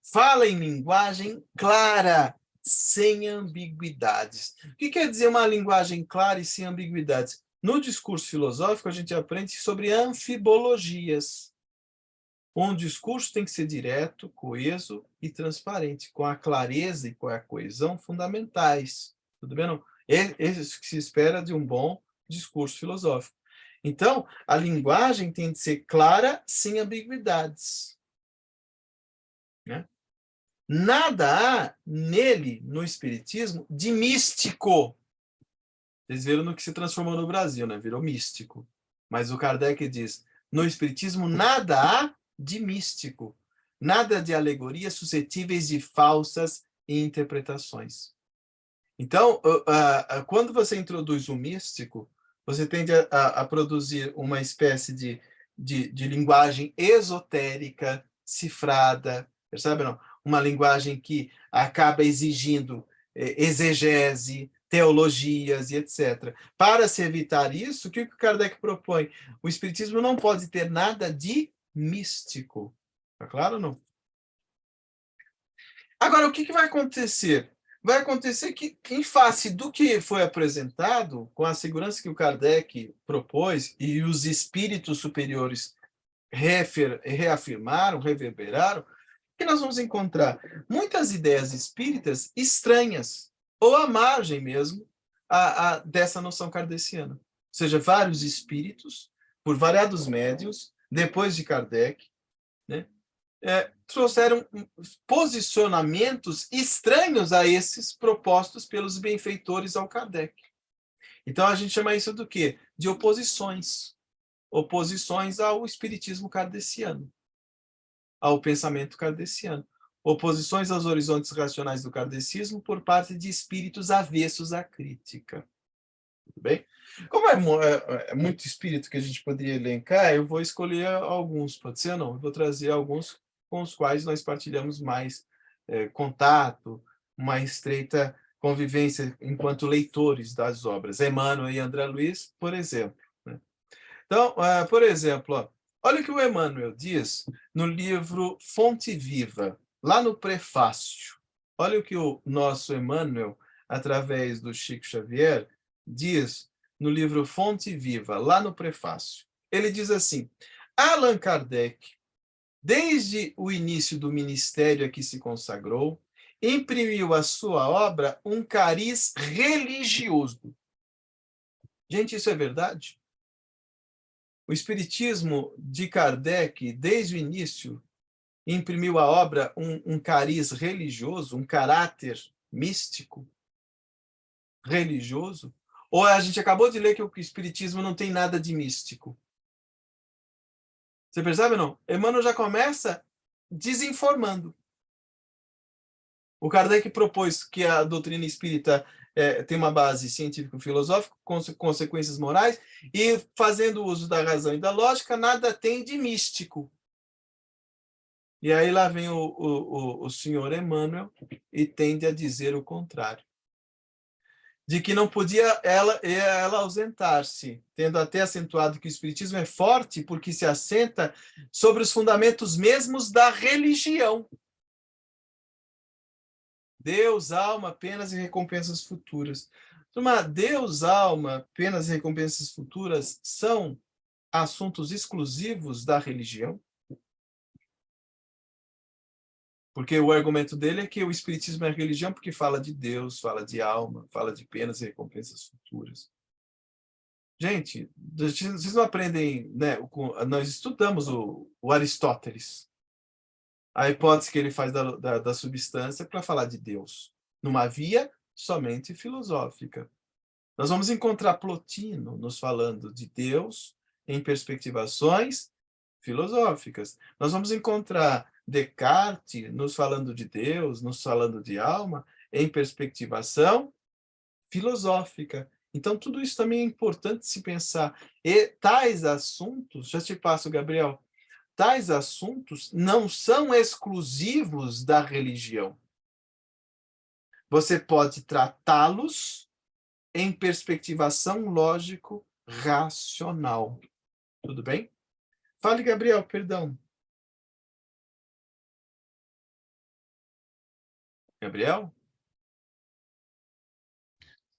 Fala em linguagem clara, sem ambiguidades. O que quer dizer uma linguagem clara e sem ambiguidades? No discurso filosófico, a gente aprende sobre anfibologias. Um discurso tem que ser direto, coeso e transparente, com a clareza e com a coesão fundamentais. Tudo bem? Não? É isso que se espera de um bom discurso filosófico. Então, a linguagem tem de ser clara, sem ambiguidades. Né? Nada há nele, no Espiritismo, de místico. Vocês viram no que se transformou no Brasil, né? Virou místico. Mas o Kardec diz, no Espiritismo nada há de místico, nada de alegorias suscetíveis de falsas interpretações. Então, quando você introduz o místico, você tende a produzir uma espécie de linguagem esotérica, cifrada, percebe não? Uma linguagem que acaba exigindo exegese, teologias e etc. Para se evitar isso, o que o Kardec propõe? O Espiritismo não pode ter nada de místico. Está claro ou não? Agora, o que vai acontecer? Vai acontecer que, em face do que foi apresentado, com a segurança que o Kardec propôs e os espíritos superiores reafirmaram, reverberaram, que nós vamos encontrar muitas ideias espíritas estranhas, ou à margem mesmo dessa noção kardeciana. Ou seja, vários espíritos, por variados médiuns, depois de Kardec, né, trouxeram posicionamentos estranhos a esses propostos pelos benfeitores ao Kardec. Então, a gente chama isso do quê? De oposições. Oposições ao espiritismo kardeciano, ao pensamento kardeciano. Oposições aos horizontes racionais do kardecismo por parte de espíritos avessos à crítica. Tudo bem? Como é muito espírito que a gente poderia elencar, eu vou escolher alguns, pode ser ou não? Eu vou trazer alguns com os quais nós partilhamos mais contato, uma estreita convivência enquanto leitores das obras. Emmanuel e André Luiz, por exemplo. Né? Então, por exemplo, olha o que o Emmanuel diz no livro Fonte Viva, lá no prefácio. Olha o que o nosso Emmanuel, através do Chico Xavier, diz no livro Fonte Viva, lá no prefácio. Ele diz assim: Allan Kardec, desde o início do ministério a que se consagrou, imprimiu à sua obra um cariz religioso. Gente, isso é verdade? O Espiritismo de Kardec, desde o início, imprimiu à obra um cariz religioso, um caráter místico, religioso? Ou a gente acabou de ler que o Espiritismo não tem nada de místico? Você percebe ou não? Emmanuel já começa desinformando. O Kardec propôs que a doutrina espírita tem uma base científico-filosófica, consequências morais, e fazendo uso da razão e da lógica, nada tem de místico. E aí lá vem o senhor Emmanuel e tende a dizer o contrário. De que não podia ela ausentar-se, tendo até acentuado que o espiritismo é forte porque se assenta sobre os fundamentos mesmos da religião. Deus, alma, penas e recompensas futuras. Turma, Deus, alma, penas e recompensas futuras são assuntos exclusivos da religião? Porque o argumento dele é que o espiritismo é religião porque fala de Deus, fala de alma, fala de penas e recompensas futuras. Gente, vocês não aprendem, né? Nós estudamos o Aristóteles, a hipótese que ele faz da substância para falar de Deus, numa via somente filosófica. Nós vamos encontrar Plotino nos falando de Deus em perspectivações filosóficas. Nós vamos encontrar Descartes nos falando de Deus, nos falando de alma, em perspectivação filosófica. Então, tudo isso também é importante se pensar. E tais assuntos, já te passo, Gabriel, tais assuntos não são exclusivos da religião. Você pode tratá-los em perspectivação lógico-racional. Tudo bem? Fale, Gabriel, perdão. Gabriel?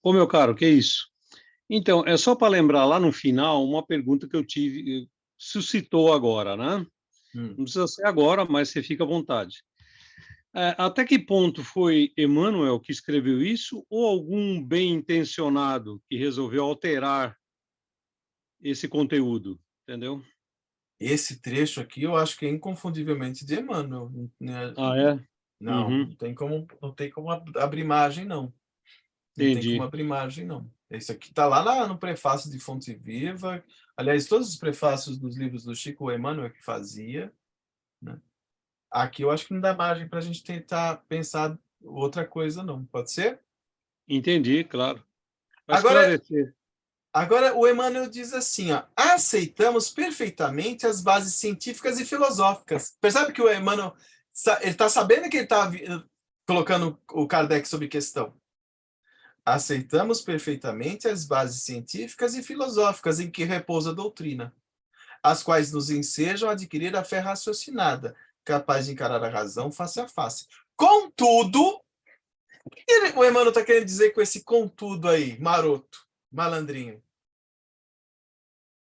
Ô, meu caro, que isso? Então, é só para lembrar lá no final uma pergunta que eu tive, suscitou agora, né? Não precisa ser agora, mas você fica à vontade. Até que ponto foi Emmanuel que escreveu isso ou algum bem-intencionado que resolveu alterar esse conteúdo, entendeu? Esse trecho aqui eu acho que é inconfundivelmente de Emmanuel, né? Ah, é? Não, Uhum, não tem como abrir margem, não. Não tem como entendi. abrir margem, não. Esse aqui está lá no prefácio de Fonte Viva. Aliás, todos os prefácios dos livros do Chico Emmanuel que fazia, né? Aqui eu acho que não dá margem para a gente tentar pensar outra coisa, não. Pode ser? Entendi, claro. Para Agora, esclarecer. agora o Emmanuel diz assim, ó, aceitamos perfeitamente as bases científicas e filosóficas. Percebe que o Emmanuel ele está sabendo que ele está colocando o Kardec sob questão. Aceitamos perfeitamente as bases científicas e filosóficas em que repousa a doutrina, as quais nos ensejam a adquirir a fé raciocinada, capaz de encarar a razão face a face. Contudo, o Emmanuel está querendo dizer com esse contudo aí, maroto, malandrinho?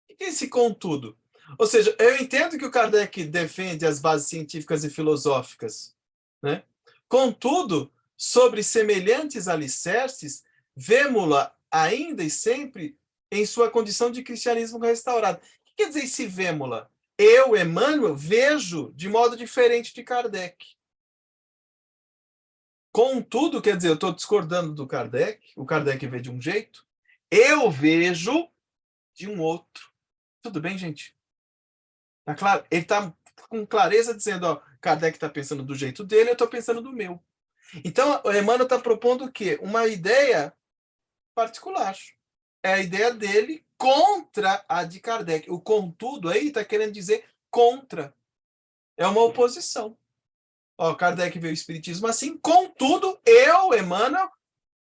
O que é esse contudo? Ou seja, eu entendo que o Kardec defende as bases científicas e filosóficas, né? Contudo, sobre semelhantes alicerces, vemo-la ainda e sempre em sua condição de cristianismo restaurado. O que quer dizer esse vemo-la? Eu, Emmanuel, vejo de modo diferente de Kardec. Contudo, quer dizer, eu estou discordando do Kardec, o Kardec vê de um jeito, eu vejo de um outro. Tudo bem, gente? Tá claro? Ele está com clareza dizendo, ó, Kardec está pensando do jeito dele, eu estou pensando do meu. Então, o Emmanuel está propondo o quê? Uma ideia particular. É a ideia dele contra a de Kardec. O contudo aí está querendo dizer contra. É uma oposição. Ó, Kardec vê o Espiritismo assim, contudo, eu, Emmanuel,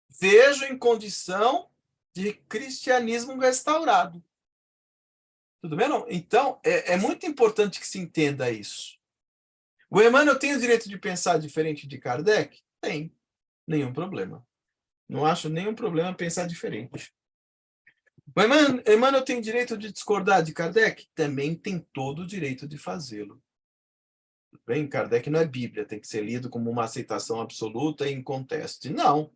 vejo em condição de cristianismo restaurado. Tudo bem, não? Então, é muito importante que se entenda isso. O Emmanuel tem o direito de pensar diferente de Kardec? Tem. Nenhum problema. Não acho nenhum problema pensar diferente. O Emmanuel tem direito de discordar de Kardec? Também tem todo o direito de fazê-lo. Bem, Kardec não é Bíblia, tem que ser lido como uma aceitação absoluta e inconteste. Não.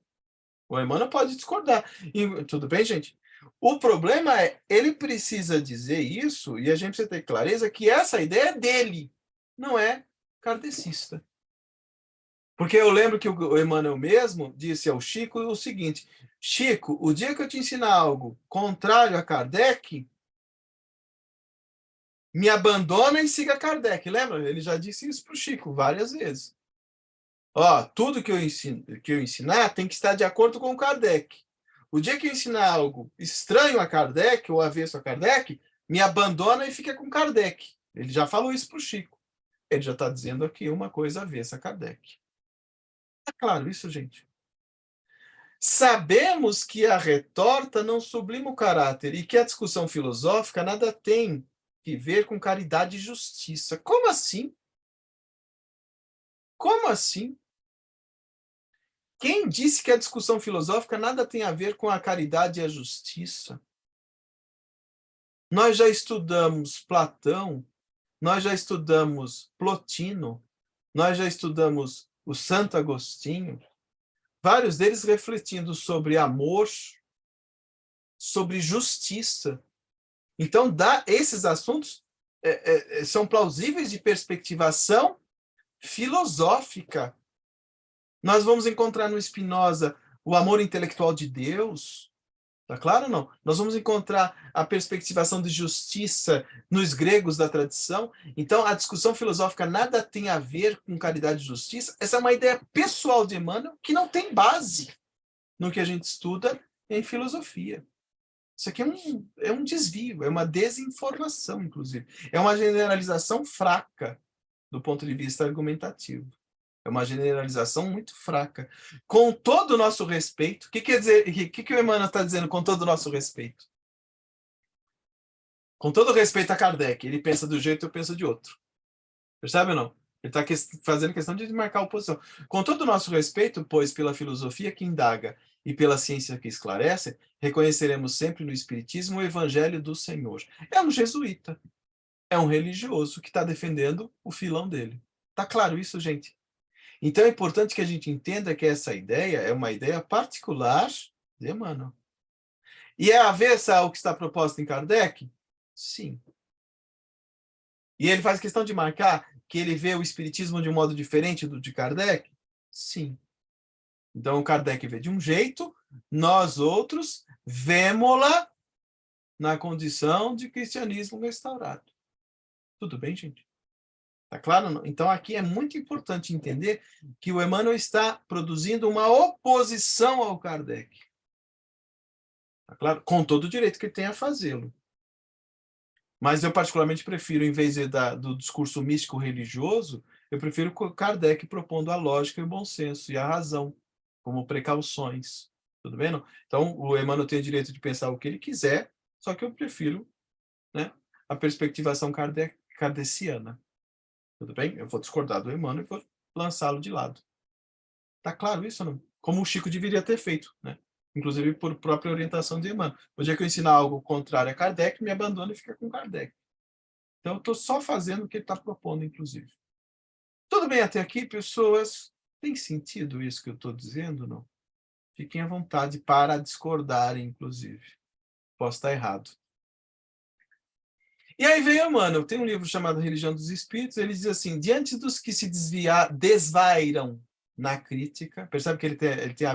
O Emmanuel pode discordar. E, tudo bem, gente? O problema é, ele precisa dizer isso, e a gente precisa ter clareza que essa ideia é dele, não é kardecista. Porque eu lembro que o Emmanuel mesmo disse ao Chico o seguinte, Chico, o dia que eu te ensinar algo contrário a Kardec, me abandona e siga Kardec. Lembra? Ele já disse isso para o Chico várias vezes. Ó, tudo que eu ensinar tem que estar de acordo com o Kardec. O dia que eu ensinar algo estranho a Kardec ou avesso a Kardec, me abandona e fica com Kardec. Ele já falou isso para o Chico. Ele já está dizendo aqui uma coisa avessa a Kardec. Tá claro isso, gente? Sabemos que a retorta não sublima o caráter e que a discussão filosófica nada tem que ver com caridade e justiça. Como assim? Como assim? Quem disse que a discussão filosófica nada tem a ver com a caridade e a justiça? Nós já estudamos Platão, nós já estudamos Plotino, nós já estudamos o Santo Agostinho, vários deles refletindo sobre amor, sobre justiça. Então, esses assuntos são plausíveis de perspectivação filosófica. Nós vamos encontrar no Spinoza o amor intelectual de Deus, tá claro ou não? Nós vamos encontrar a perspectivação de justiça nos gregos da tradição. Então, a discussão filosófica nada tem a ver com caridade e justiça. Essa é uma ideia pessoal de Emmanuel que não tem base no que a gente estuda em filosofia. Isso aqui é um desvio, é uma desinformação, inclusive. É uma generalização fraca do ponto de vista argumentativo. É uma generalização muito fraca. Com todo o nosso respeito, o que quer dizer? O que o Emmanuel está dizendo com todo o nosso respeito? Com todo respeito a Kardec, ele pensa do jeito, eu penso de outro. Percebe ou não? Ele está fazendo questão de marcar oposição. Com todo o nosso respeito, pois, pela filosofia que indaga e pela ciência que esclarece, reconheceremos sempre no Espiritismo o Evangelho do Senhor. É um jesuíta. É um religioso que está defendendo o filão dele. Tá claro isso, gente? Então é importante que a gente entenda que essa ideia é uma ideia particular de Emmanuel. E é avessa ao que está proposto em Kardec? Sim. E ele faz questão de marcar que ele vê o espiritismo de um modo diferente do de Kardec? Sim. Então, Kardec vê de um jeito, nós outros vemos-la na condição de cristianismo restaurado. Tudo bem, gente? Tá claro? Não? Então, aqui é muito importante entender que o Emmanuel está produzindo uma oposição ao Kardec. Tá claro? Com todo o direito que ele tem a fazê-lo. Mas eu particularmente prefiro, em vez do discurso místico religioso, eu prefiro Kardec propondo a lógica e o bom senso e a razão, como precauções. Tudo bem? Não? Então, o Emmanuel tem o direito de pensar o que ele quiser, só que eu prefiro, né, a perspectivação kardeciana. Tudo bem? Eu vou discordar do Emmanuel e vou lançá-lo de lado. Tá claro isso ou não? Como o Chico deveria ter feito, né? Inclusive por própria orientação de Emmanuel. O dia que eu ensinar algo contrário a Kardec, me abandona e fica com Kardec. Então, eu estou só fazendo o que ele está propondo, inclusive. Tudo bem até aqui, pessoas? Tem sentido isso que eu estou dizendo, não? Fiquem à vontade para discordarem, inclusive. Posso estar errado. E aí veio Emmanuel, tem um livro chamado Religião dos Espíritos, ele diz assim, diante dos que se desvairam na crítica, percebe que ele tem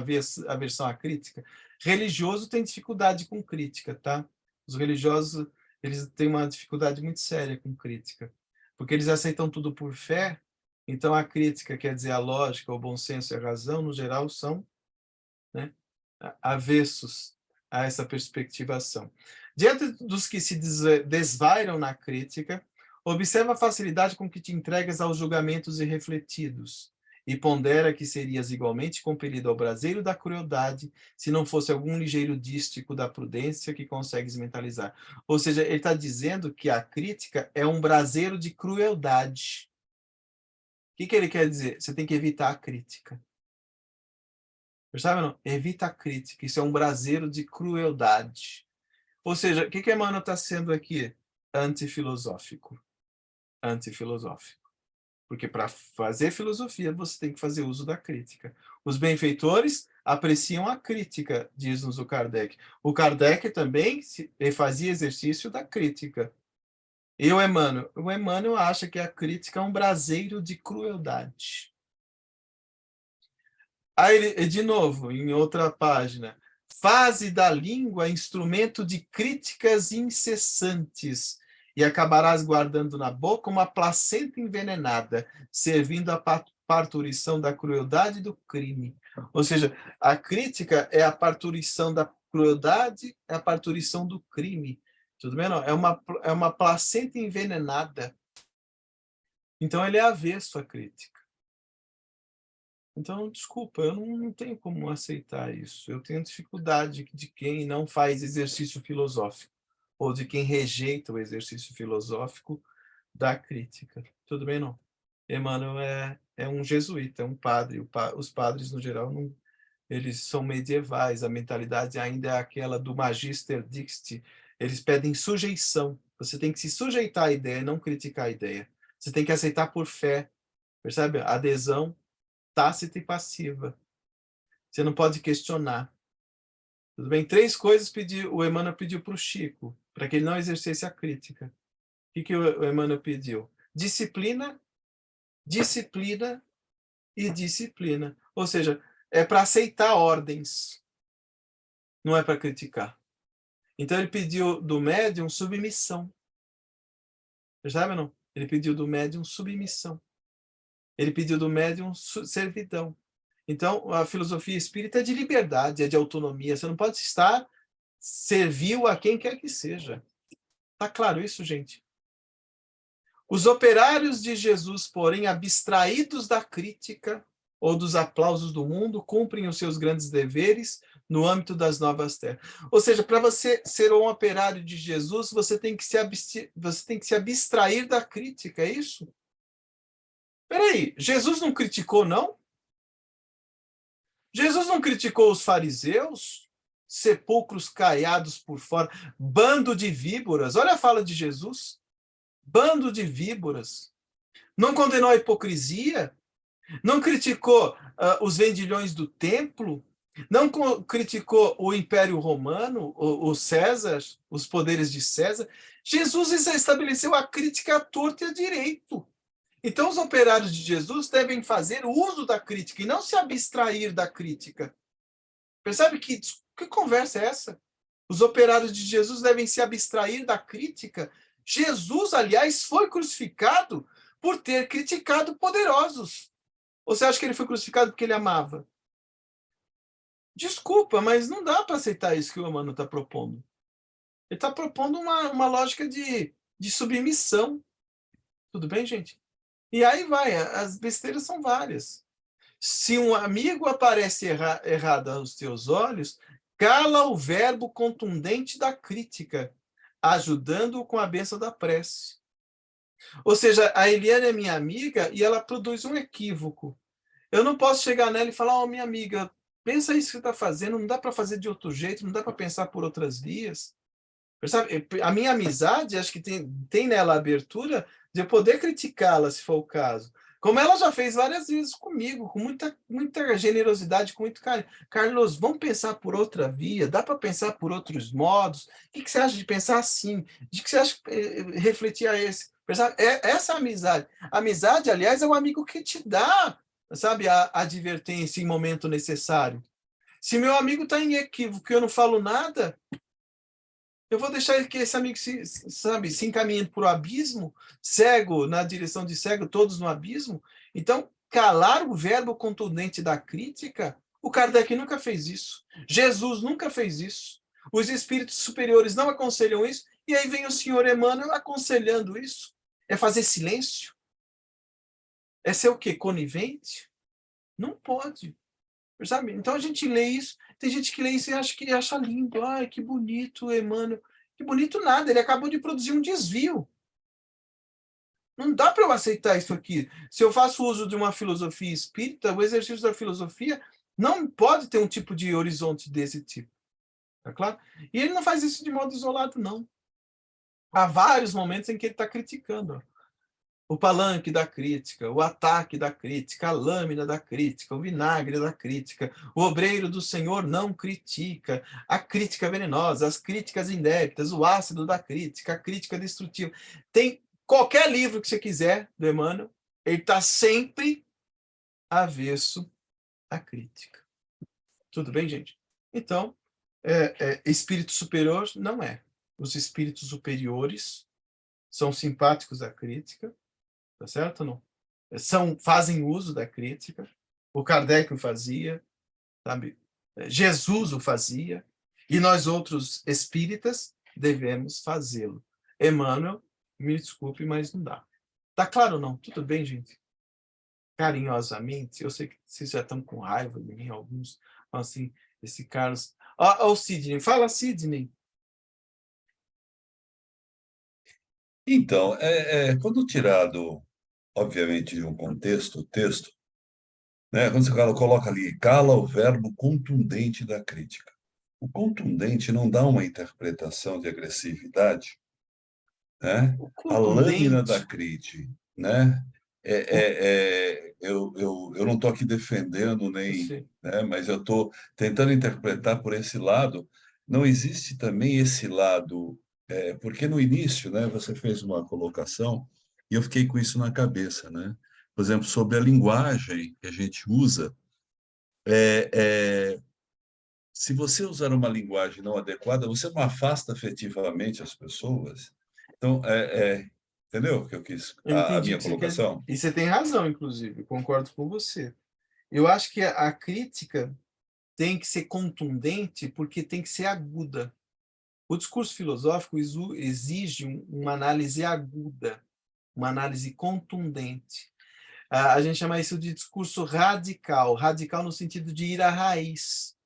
aversão à crítica? Religioso tem dificuldade com crítica, tá? Os religiosos, eles têm uma dificuldade muito séria com crítica, porque eles aceitam tudo por fé, então a crítica, quer dizer, a lógica, o bom senso e a razão, no geral, são, né, avessos a essa perspectivação. Diante dos que se desvairam na crítica, observa a facilidade com que te entregas aos julgamentos irrefletidos e pondera que serias igualmente compelido ao braseiro da crueldade se não fosse algum ligeiro dístico da prudência que consegues mentalizar. Ou seja, ele está dizendo que a crítica é um braseiro de crueldade. O que ele quer dizer? Você tem que evitar a crítica. Percebe ou não? Evita a crítica. Isso é um braseiro de crueldade. Ou seja, o que Emmanuel está sendo aqui? Antifilosófico. Antifilosófico. Porque para fazer filosofia, você tem que fazer uso da crítica. Os benfeitores apreciam a crítica, diz-nos o Kardec. O Kardec também fazia exercício da crítica. E o Emmanuel acha que a crítica é um braseiro de crueldade. Aí ele, de novo, em outra página, faze da língua instrumento de críticas incessantes e acabarás guardando na boca uma placenta envenenada, servindo à parturição da crueldade e do crime. Ou seja, a crítica é a parturição da crueldade, é a parturição do crime. Tudo bem? Não? É uma placenta envenenada. Então, ele é avesso à crítica. Então, desculpa, eu não tenho como aceitar isso. Eu tenho dificuldade de quem não faz exercício filosófico, ou de quem rejeita o exercício filosófico da crítica. Tudo bem, não? Emmanuel é um jesuíta, é um padre. Os padres, no geral, não, eles são medievais. A mentalidade ainda é aquela do Magister Dicti. Eles pedem sujeição. Você tem que se sujeitar à ideia, não criticar a ideia. Você tem que aceitar por fé. Percebe? Adesão tácita e passiva. Você não pode questionar. Tudo bem? 3 coisas o Emmanuel pediu para o Chico. para que ele não exercesse a crítica. O que o Emmanuel pediu? Disciplina, disciplina e disciplina. Ou seja, é para aceitar ordens, não é para criticar. Então ele pediu do médium submissão. Percebe ou não? Ele pediu do médium submissão. Ele pediu do médium servidão. Então, a filosofia espírita é de liberdade, é de autonomia. Você não pode estar servil a quem quer que seja. Está claro isso, gente? Os operários de Jesus, porém, abstraídos da crítica ou dos aplausos do mundo, cumprem os seus grandes deveres no âmbito das novas terras. Ou seja, para você ser um operário de Jesus, você tem que se abstrair da crítica, é isso? Peraí, Jesus não criticou, não? Jesus não criticou os fariseus? Sepulcros caiados por fora, bando de víboras. Olha a fala de Jesus. Bando de víboras. Não condenou a hipocrisia? Não criticou os vendilhões do templo? Não criticou o Império Romano, o César, os poderes de César? Jesus estabeleceu a crítica à torta e à direito. Então, os operários de Jesus devem fazer uso da crítica e não se abstrair da crítica. Percebe que conversa é essa? Os operários de Jesus devem se abstrair da crítica. Jesus, aliás, foi crucificado por ter criticado poderosos. Ou você acha que ele foi crucificado porque ele amava? Desculpa, mas não dá para aceitar isso que o Emmanuel está propondo. Ele está propondo uma lógica de submissão. Tudo bem, gente? E aí vai, as besteiras são várias. Se um amigo aparece errado aos teus olhos, cala o verbo contundente da crítica, ajudando-o com a bênção da prece. Ou seja, a Eliane é minha amiga e ela produz um equívoco. Eu não posso chegar nela e falar, minha amiga, pensa isso que você está fazendo, não dá para fazer de outro jeito, não dá para pensar por outras vias. Percebe? A minha amizade, acho que tem nela a abertura de eu poder criticá-la, se for o caso. Como ela já fez várias vezes comigo, com muita generosidade, com muito carinho. Carlos, vamos pensar por outra via? Dá para pensar por outros modos? O que você acha de pensar assim? De que você acha de refletir a esse? Percebe? Essa amizade. A amizade, aliás, é o amigo que te dá, sabe, a advertência em momento necessário. Se meu amigo está em equívoco e eu não falo nada, eu vou deixar que esse amigo se encaminhe para o abismo, cego, na direção de cego, todos no abismo. Então, calar o verbo contundente da crítica, o Kardec nunca fez isso. Jesus nunca fez isso. Os espíritos superiores não aconselham isso. E aí vem o senhor Emmanuel aconselhando isso. É fazer silêncio? É ser o quê? Conivente? Não pode. Sabe? Então a gente lê isso, tem gente que lê isso e acha lindo. Ai, que bonito, Emmanuel. Que bonito nada, ele acabou de produzir um desvio. Não dá para eu aceitar isso aqui. Se eu faço uso de uma filosofia espírita, o exercício da filosofia não pode ter um tipo de horizonte desse tipo. Tá claro? E ele não faz isso de modo isolado, não. Há vários momentos em que ele está criticando. O palanque da crítica, o ataque da crítica, a lâmina da crítica, o vinagre da crítica, o obreiro do Senhor não critica, a crítica venenosa, as críticas indébitas, o ácido da crítica, a crítica destrutiva. Tem qualquer livro que você quiser do Emmanuel, ele está sempre avesso à crítica. Tudo bem, gente? Então, espírito superior não é. Os espíritos superiores são simpáticos à crítica, tá certo ou não? Fazem uso da crítica. O Kardec o fazia, sabe? Jesus o fazia, e nós outros espíritas devemos fazê-lo. Emmanuel, me desculpe, mas não dá. Tá claro ou não? Tudo bem, gente? Carinhosamente, eu sei que vocês já estão com raiva de mim, alguns, assim, esse Carlos... Ó, o Sidney, fala, Sidney. Então, quando tirado, obviamente, de um contexto, o texto, né, quando você coloca ali, cala o verbo contundente da crítica. O contundente não dá uma interpretação de agressividade, né? A lâmina da crítica, né? Eu não estou aqui defendendo nem, né, mas eu estou tentando interpretar por esse lado. Não existe também esse lado porque no início, né, você fez uma colocação e eu fiquei com isso na cabeça, né? Por exemplo, sobre a linguagem que a gente usa, se você usar uma linguagem não adequada, você não afasta afetivamente as pessoas. Então, entendeu o que eu quis? Eu A entendi o minha que você quer. colocação? E você tem razão, inclusive, concordo com você. Eu acho que a crítica tem que ser contundente porque tem que ser aguda. O discurso filosófico exige uma análise aguda, uma análise contundente. A gente chama isso de discurso radical, radical no sentido de ir à raiz.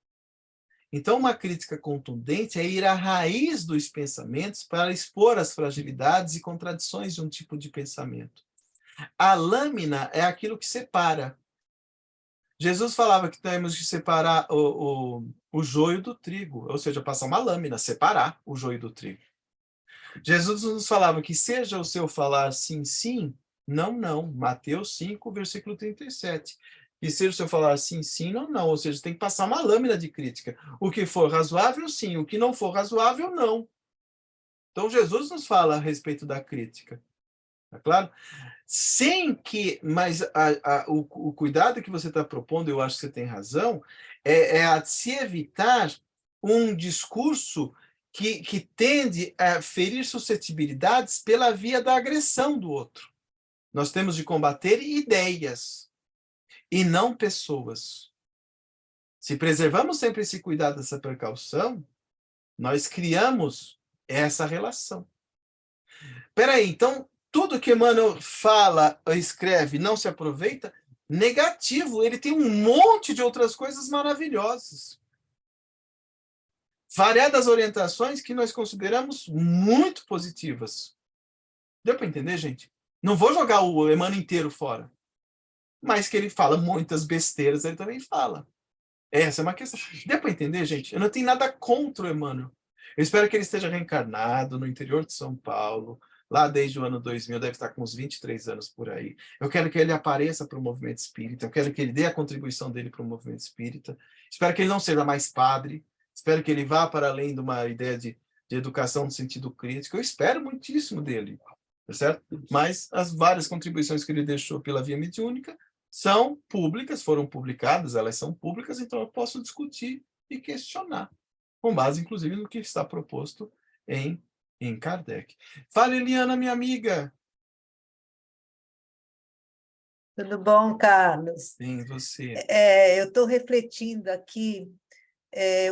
Então, uma crítica contundente é ir à raiz dos pensamentos para expor as fragilidades e contradições de um tipo de pensamento. A lâmina é aquilo que separa. Jesus falava que temos que separar o joio do trigo, ou seja, passar uma lâmina, separar o joio do trigo. Jesus nos falava que seja o seu falar sim, sim, não, não. Mateus 5, versículo 37. Que seja o seu falar sim, sim, não, não. Ou seja, tem que passar uma lâmina de crítica. O que for razoável, sim. O que não for razoável, não. Então, Jesus nos fala a respeito da crítica. Tá claro? Sem que, mas o cuidado que você está propondo, eu acho que você tem razão, é a se evitar um discurso que tende a ferir suscetibilidades pela via da agressão do outro. Nós temos de combater ideias e não pessoas. Se preservamos sempre esse cuidado, essa precaução, nós criamos essa relação. Peraí, então tudo que Emmanuel fala, escreve, não se aproveita? Negativo, ele tem um monte de outras coisas maravilhosas. Variadas orientações que nós consideramos muito positivas. Deu para entender, gente? Não vou jogar o Emmanuel inteiro fora. Mas que ele fala muitas besteiras, ele também fala. Essa é uma questão. Deu para entender, gente? Eu não tenho nada contra o Emmanuel. Eu espero que ele esteja reencarnado no interior de São Paulo, lá desde o ano 2000, deve estar com uns 23 anos por aí. Eu quero que ele apareça para o movimento espírita, eu quero que ele dê a contribuição dele para o movimento espírita. Espero que ele não seja mais padre, espero que ele vá para além de uma ideia de educação no sentido crítico. Eu espero muitíssimo dele, tá certo? Mas as várias contribuições que ele deixou pela via mediúnica são públicas, foram publicadas, elas são públicas, então eu posso discutir e questionar, com base, inclusive, no que está proposto em Kardec. Fala, Eliana, minha amiga. Tudo bom, Carlos? Sim, você. Eu estou refletindo aqui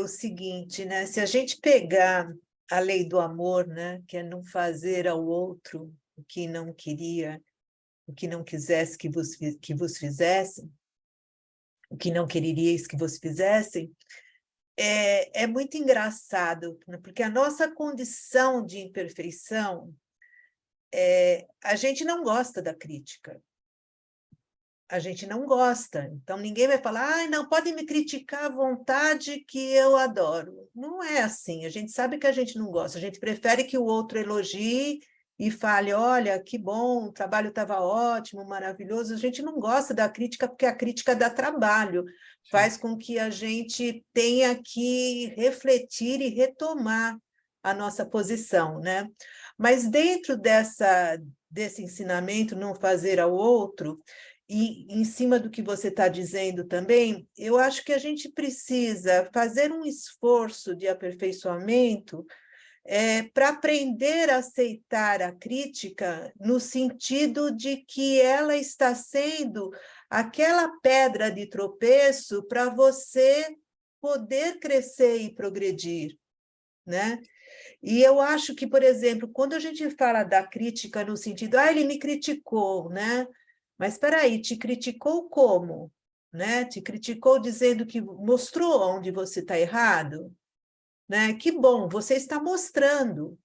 o seguinte, né? Se a gente pegar a lei do amor, né, que é não fazer ao outro o que não queria, o que não quisesse que vos fizessem, o que não quereríeis que vos fizessem, é muito engraçado, né? Porque a nossa condição de imperfeição, a gente não gosta da crítica. A gente não gosta. Então, ninguém vai falar, não, podem me criticar à vontade que eu adoro. Não é assim. A gente sabe que a gente não gosta. A gente prefere que o outro elogie e fale, olha, que bom, o trabalho estava ótimo, maravilhoso. A gente não gosta da crítica porque a crítica dá trabalho, faz com que a gente tenha que refletir e retomar a nossa posição, né? Mas dentro desse ensinamento, não fazer ao outro, e em cima do que você está dizendo também, eu acho que a gente precisa fazer um esforço de aperfeiçoamento para aprender a aceitar a crítica no sentido de que ela está sendo aquela pedra de tropeço para você poder crescer e progredir, né? E eu acho que, por exemplo, quando a gente fala da crítica no sentido, ele me criticou, né? Mas espera aí, te criticou como? Né? Te criticou dizendo que mostrou onde você está errado? Né? Que bom, você está mostrando.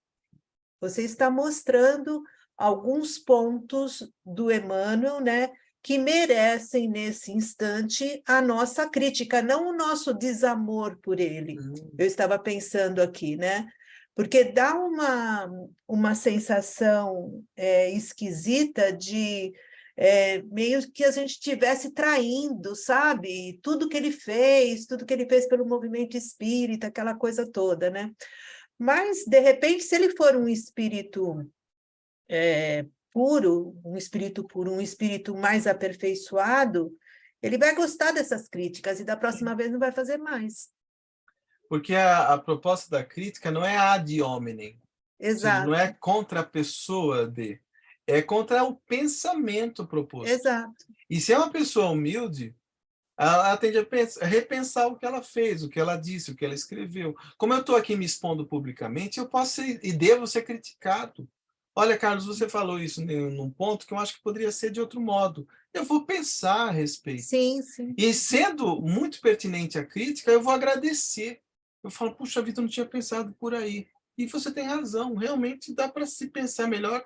Você está mostrando alguns pontos do Emmanuel, né, que merecem, nesse instante, a nossa crítica, não o nosso desamor por ele. Eu estava pensando aqui, né? Porque dá uma sensação esquisita de meio que a gente estivesse traindo, sabe? Tudo que ele fez pelo movimento espírita, aquela coisa toda, né? Mas, de repente, se ele for um espírito puro, um espírito mais aperfeiçoado, ele vai gostar dessas críticas e da próxima vez não vai fazer mais. Porque a proposta da crítica não é ad hominem, ou seja, não Exato, é contra a pessoa é contra o pensamento proposto. exato. E se é uma pessoa humilde, ela tende a repensar o que ela fez, o que ela disse, o que ela escreveu. Como eu estou aqui me expondo publicamente, eu posso ser, e devo ser criticado. Olha, Carlos, você falou isso num ponto que eu acho que poderia ser de outro modo. Eu vou pensar a respeito. Sim, sim. E sendo muito pertinente a crítica, eu vou agradecer. Eu falo, puxa vida, eu não tinha pensado por aí. E você tem razão, realmente dá para se pensar melhor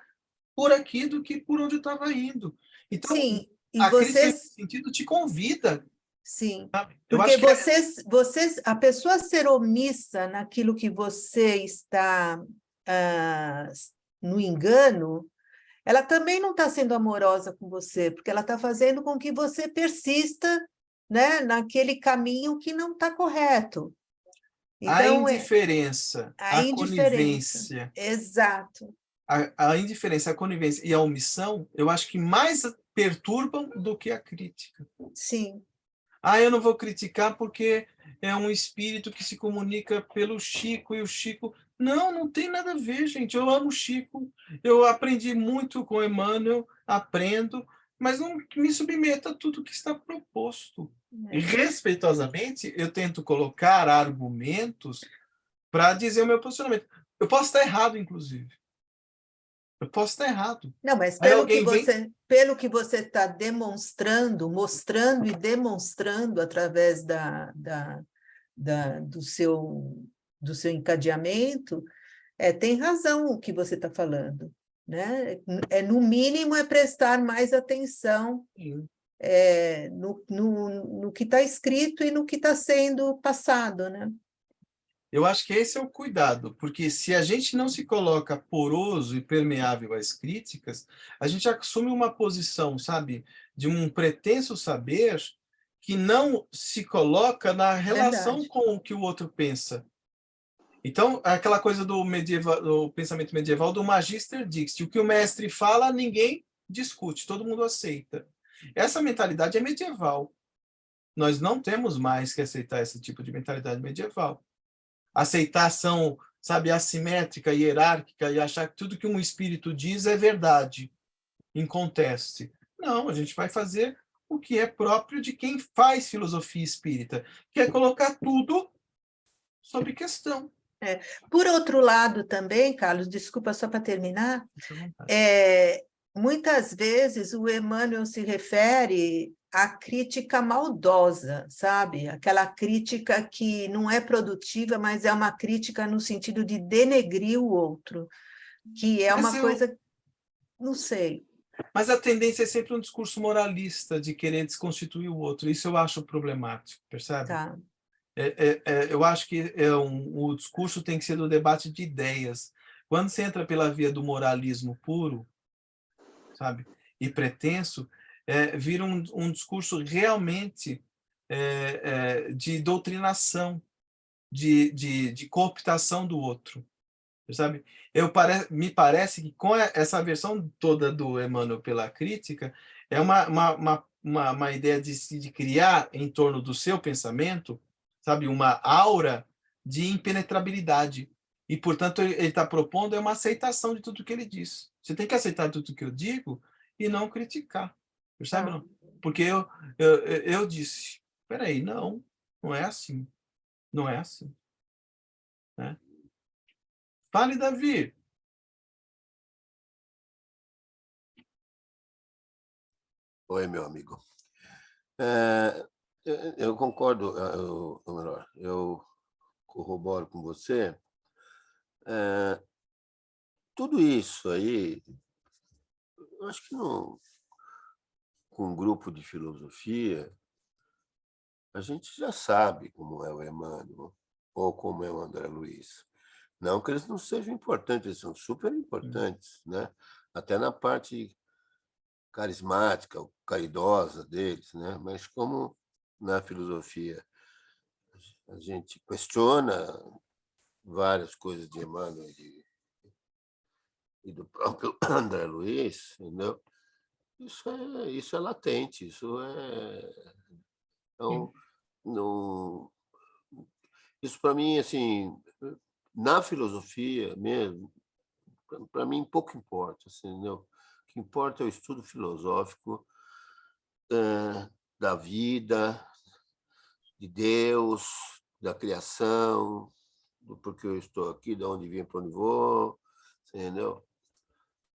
por aqui do que por onde eu estava indo. Então, Sim, e a crítica, nesse vocês... sentido, te convida. Sim, Sabe? Eu porque acho que a pessoa ser omissa naquilo que você está no engano, ela também não está sendo amorosa com você, porque ela está fazendo com que você persista, né, naquele caminho que não está correto. a Então, indiferença, a a indiferença. conivência, Exato. a indiferença, a conivência e a omissão, eu acho que mais perturbam do que a crítica. Sim. Eu não vou criticar porque é um espírito que se comunica pelo Chico, e o Chico... Não, não tem nada a ver, gente. Eu amo o Chico, eu aprendi muito com Emmanuel, aprendo, mas não me submeta a tudo que está proposto. E, respeitosamente, eu tento colocar argumentos para dizer o meu posicionamento. Eu posso estar errado, inclusive. Eu posso estar errado. Não, mas Aí pelo que alguém vem... você está demonstrando, mostrando e demonstrando através do seu encadeamento, tem razão o que você está falando, né? No mínimo, é prestar mais atenção no que está escrito e no que está sendo passado, né? Eu acho que esse é o cuidado, porque se a gente não se coloca poroso e permeável às críticas, a gente assume uma posição, sabe, de um pretenso saber que não se coloca na relação Verdade. com o que o outro pensa. Então, aquela coisa do pensamento medieval, do magister dicti, o que o mestre fala, ninguém discute, todo mundo aceita. Essa mentalidade é medieval. Nós não temos mais que aceitar esse tipo de mentalidade medieval. Aceitação, sabe, assimétrica, hierárquica, e achar que tudo que um espírito diz é verdade, inconteste. Não, a gente vai fazer o que é próprio de quem faz filosofia espírita, que é colocar tudo sob questão. Por outro lado também, Carlos, desculpa só para terminar, muitas vezes o Emmanuel se refere à crítica maldosa, sabe? Aquela crítica que não é produtiva, mas é uma crítica no sentido de denegrir o outro, que é uma coisa, não sei. Mas a tendência é sempre um discurso moralista de querer desconstituir o outro. Isso eu acho problemático, percebe? Tá. Eu acho que o discurso tem que ser do debate de ideias. Quando você entra pela via do moralismo puro, sabe, e pretenso, vira um discurso realmente de doutrinação, de cooptação do outro, sabe? Me parece que com essa versão toda do Emmanuel pela crítica, é uma ideia de criar em torno do seu pensamento, sabe, uma aura de impenetrabilidade. E, portanto, ele está propondo uma aceitação de tudo que ele diz. Você tem que aceitar tudo que eu digo e não criticar. Percebe? Não? Porque eu disse, peraí, não é assim. Não é assim. Né? Fale, Davi. Oi, meu amigo. Eu concordo, ou melhor, eu corroboro com você. Tudo isso aí, eu acho que com um grupo de filosofia, a gente já sabe como é o Emmanuel ou como é o André Luiz. Não que eles não sejam importantes, eles são super importantes, né? Até na parte carismática, caridosa deles, né? Mas como na filosofia a gente questiona várias coisas de Emmanuel e do próprio André Luiz, entendeu? Isso é latente, então, não, isso para mim, assim, na filosofia mesmo, para mim pouco importa, assim, entendeu? O que importa é o estudo filosófico da vida, de Deus, da criação, do porquê eu estou aqui, de onde vim, para onde vou, entendeu?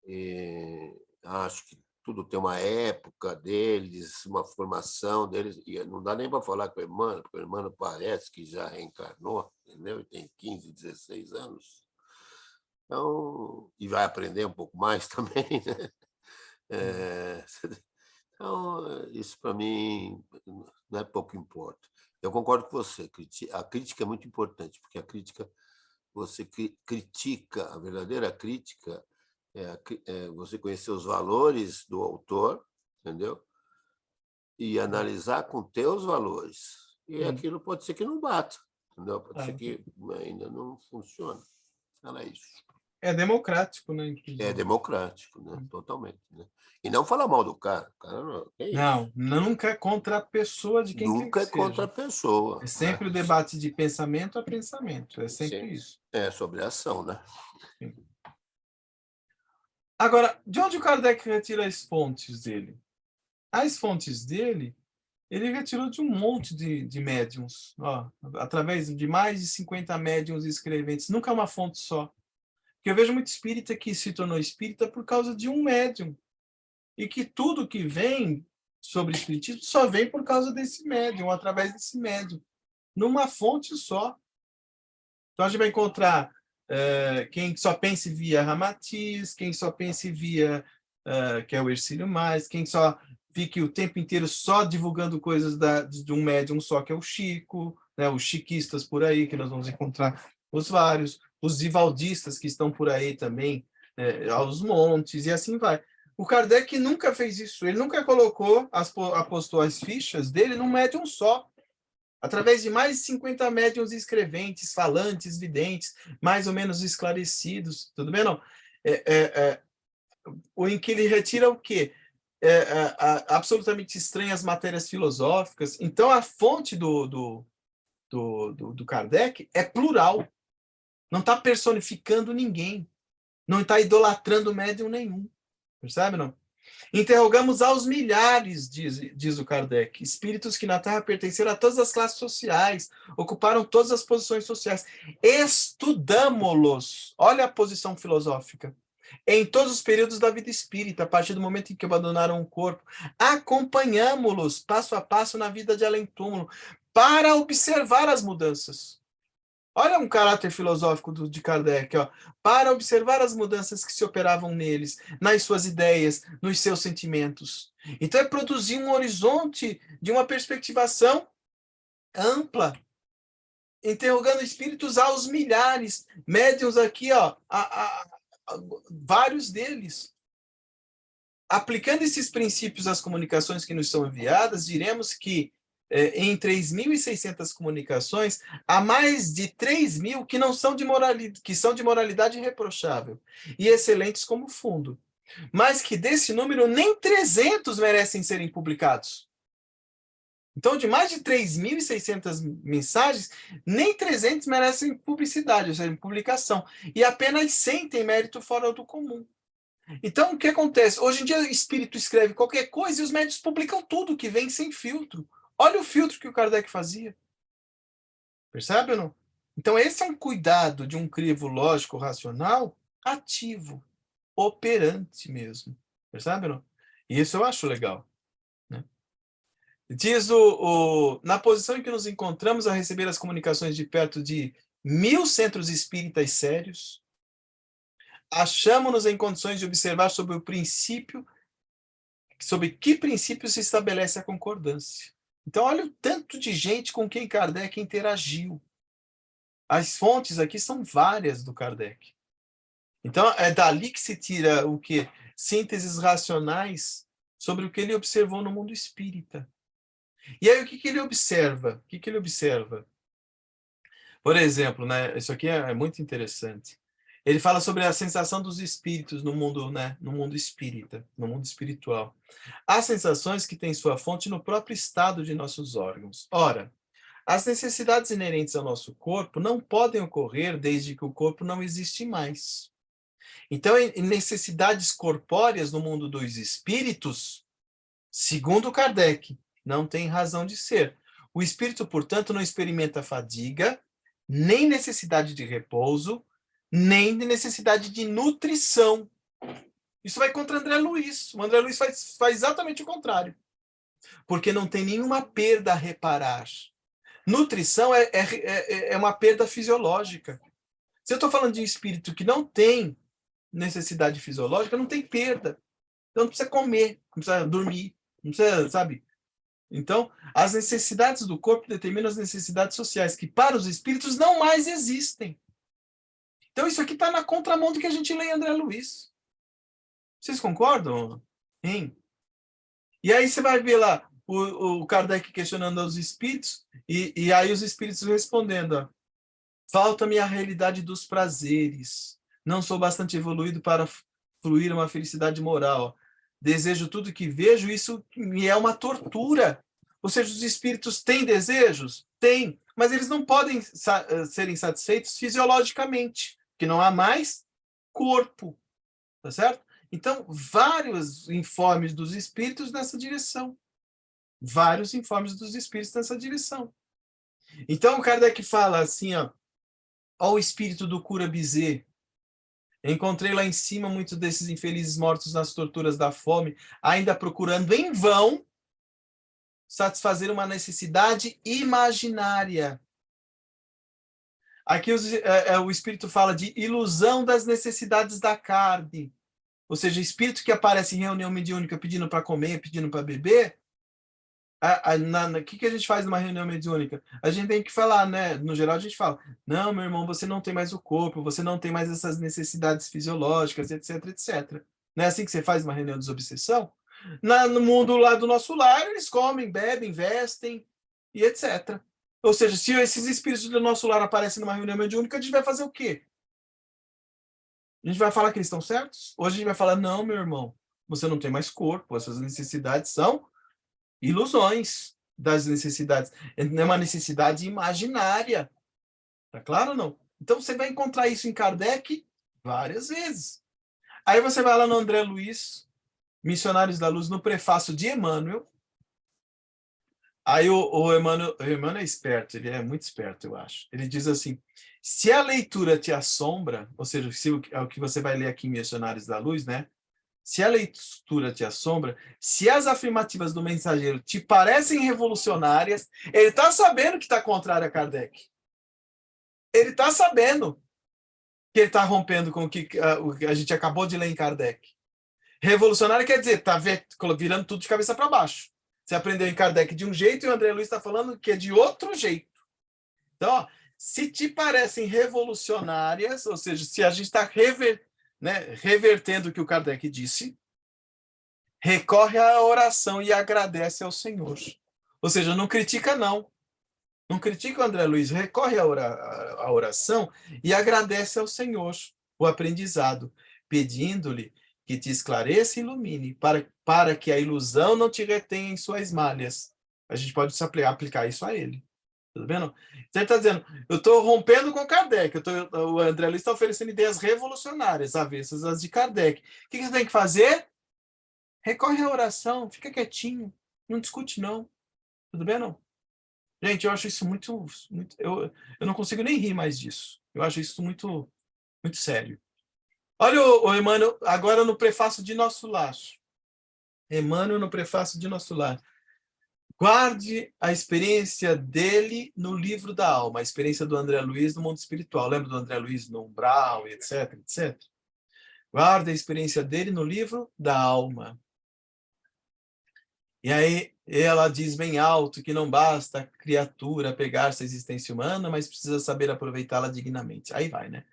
E acho que tudo tem uma época deles, uma formação deles, e não dá nem para falar com o Emmanuel, porque o Emmanuel parece que já reencarnou, entendeu? E tem 15, 16 anos. Então, e vai aprender um pouco mais também, né? Então, isso para mim não é pouco importa. Eu concordo com você, a crítica é muito importante, porque a crítica, você critica, a verdadeira crítica é você conhecer os valores do autor, entendeu? E analisar com teus valores. E aquilo pode ser que não bata, entendeu? Pode ser que ainda não funcione. Então, é isso. É democrático, né? Inclusive. É democrático, né? Totalmente. Né? E não falar mal do cara. Não, nunca é contra a pessoa de quem nunca quer que é contra a seja. pessoa. É sempre o debate de pensamento a pensamento. É sempre Sim. isso. É sobre a ação, né? Sim. Agora, de onde o Kardec retira as fontes dele? As fontes dele, ele retirou de um monte de médiums, através de mais de 50 médiums escreventes, nunca uma fonte só. Porque eu vejo muito espírita que se tornou espírita por causa de um médium, e que tudo que vem sobre espiritismo só vem por causa desse médium, através desse médium, numa fonte só. Então a gente vai encontrar quem só pense via Ramatiz, quem só pense via, que é o Hercílio Mais, quem só fique o tempo inteiro só divulgando coisas de um médium só, que é o Chico, né, os chiquistas por aí, que nós vamos encontrar os vários, os zivaldistas que estão por aí também, aos montes, e assim vai. O Kardec nunca fez isso, ele nunca colocou, apostou as fichas dele num médium só, através de mais de 50 médiuns escreventes, falantes, videntes, mais ou menos esclarecidos, tudo bem, não? O em que ele retira o quê? Absolutamente estranhas matérias filosóficas. Então, a fonte do Kardec é plural. Não está personificando ninguém. Não está idolatrando médium nenhum. Percebe, não? Interrogamos aos milhares, diz o Kardec, espíritos que na Terra pertenceram a todas as classes sociais, ocuparam todas as posições sociais. Estudamo-los. Olha a posição filosófica. Em todos os períodos da vida espírita, a partir do momento em que abandonaram o corpo, acompanhamos-los passo a passo na vida de além-túmulo, para observar as mudanças. Olha um caráter filosófico de Kardec, para observar as mudanças que se operavam neles, nas suas ideias, nos seus sentimentos. Então é produzir um horizonte de uma perspectivação ampla, interrogando espíritos aos milhares, médiuns aqui, vários deles. Aplicando esses princípios às comunicações que nos são enviadas, diremos que em 3.600 comunicações, há mais de 3.000 que não são que são de moralidade irreprochável e excelentes como fundo, mas que desse número nem 300 merecem serem publicados. Então, de mais de 3.600 mensagens, nem 300 merecem publicidade, ou seja, publicação, e apenas 100 têm mérito fora do comum. Então, o que acontece? Hoje em dia, o espírito escreve qualquer coisa e os médios publicam tudo que vem sem filtro. Olha o filtro que o Kardec fazia. Percebe ou não? Então, esse é um cuidado de um crivo lógico racional ativo, operante mesmo. Percebe ou não? E isso eu acho legal. Né? Diz na posição em que nos encontramos a receber as comunicações de perto de 1.000 centros espíritas sérios, achamos-nos em condições de observar sobre que princípio se estabelece a concordância. Então, olha o tanto de gente com quem Kardec interagiu. As fontes aqui são várias do Kardec. Então, é dali que se tira o quê? Sínteses racionais sobre o que ele observou no mundo espírita. E aí, o que ele observa? O que ele observa? Por exemplo, né, isso aqui é muito interessante. Ele fala sobre a sensação dos espíritos no mundo, né, no mundo espírita, no mundo espiritual. Há sensações que têm sua fonte no próprio estado de nossos órgãos. Ora, as necessidades inerentes ao nosso corpo não podem ocorrer desde que o corpo não existe mais. Então, necessidades corpóreas no mundo dos espíritos, segundo Kardec, não tem razão de ser. O espírito, portanto, não experimenta fadiga, nem necessidade de repouso, nem de necessidade de nutrição. Isso vai contra André Luiz. O André Luiz faz exatamente o contrário. Porque não tem nenhuma perda a reparar. Nutrição é uma perda fisiológica. Se eu estou falando de um espírito que não tem necessidade fisiológica, não tem perda. Então não precisa comer, não precisa dormir, não precisa, sabe? Então, as necessidades do corpo determinam as necessidades sociais, que para os espíritos não mais existem. Então, isso aqui está na contramão do que a gente lê em André Luiz. Vocês concordam? Hein? E aí você vai ver lá o Kardec questionando aos espíritos, e aí os espíritos respondendo: ó, falta-me a realidade dos prazeres. Não sou bastante evoluído para fluir uma felicidade moral. Desejo tudo que vejo, isso me é uma tortura. Ou seja, os espíritos têm desejos? Têm, mas eles não podem serem satisfeitos fisiologicamente, porque não há mais corpo, tá certo? Então, vários informes dos espíritos nessa direção. Vários informes dos espíritos nessa direção. Então, o Kardec fala assim, ó o espírito do cura Bizet. Encontrei lá em cima muitos desses infelizes mortos nas torturas da fome, ainda procurando em vão satisfazer uma necessidade imaginária. Aqui o espírito fala de ilusão das necessidades da carne. Ou seja, espírito que aparece em reunião mediúnica pedindo para comer, pedindo para beber. O que a gente faz numa reunião mediúnica? A gente tem que falar, né? No geral, a gente fala: não, meu irmão, você não tem mais o corpo, você não tem mais essas necessidades fisiológicas, etc, etc. Não é assim que você faz uma reunião de desobsessão? No mundo lá do nosso lar, eles comem, bebem, vestem e etc. Ou seja, se esses espíritos do nosso lar aparecem numa reunião mediúnica, a gente vai fazer o quê? A gente vai falar que eles estão certos? Ou a gente vai falar: não, meu irmão, você não tem mais corpo, as suas necessidades são ilusões das necessidades. É uma necessidade imaginária. Tá claro ou não? Então você vai encontrar isso em Kardec várias vezes. Aí você vai lá no André Luiz, Missionários da Luz, no prefácio de Emmanuel. Aí o Emmanuel é esperto, ele é muito esperto, eu acho. Ele diz assim: se a leitura te assombra, ou seja, é o que você vai ler aqui em Missionários da Luz, né? Se a leitura te assombra, se as afirmativas do mensageiro te parecem revolucionárias, ele está sabendo que está contrário a Kardec. Ele está sabendo que ele está rompendo com o que a gente acabou de ler em Kardec. Revolucionário quer dizer, está virando tudo de cabeça para baixo. Você aprendeu em Kardec de um jeito e o André Luiz está falando que é de outro jeito. Então, ó, se te parecem revolucionárias, ou seja, se a gente está revertendo o que o Kardec disse, recorre à oração e agradece ao Senhor. Ou seja, não critica, não. Não critica o André Luiz, recorre à oração e agradece ao Senhor o aprendizado, pedindo-lhe que te esclareça e ilumine, para que a ilusão não te retenha em suas malhas. A gente pode aplicar isso a ele. Tá vendo? Então ele está dizendo: eu estou rompendo com Kardec, o André Luiz está oferecendo ideias revolucionárias, avessas às de Kardec. O que você tem que fazer? Recorre à oração, fica quietinho, não discute não. Tudo bem, não? Gente, eu acho isso muito eu não consigo nem rir mais disso. Eu acho isso muito, muito sério. Olha o Emmanuel agora no prefácio de Nosso Lar. Emmanuel no prefácio de Nosso Lar. Guarde a experiência dele no livro da alma, a experiência do André Luiz no mundo espiritual. Lembra do André Luiz no umbral, etc, etc? Guarde a experiência dele no livro da alma. E aí ela diz bem alto que não basta a criatura pegar-se à existência humana, mas precisa saber aproveitá-la dignamente. Aí vai, né?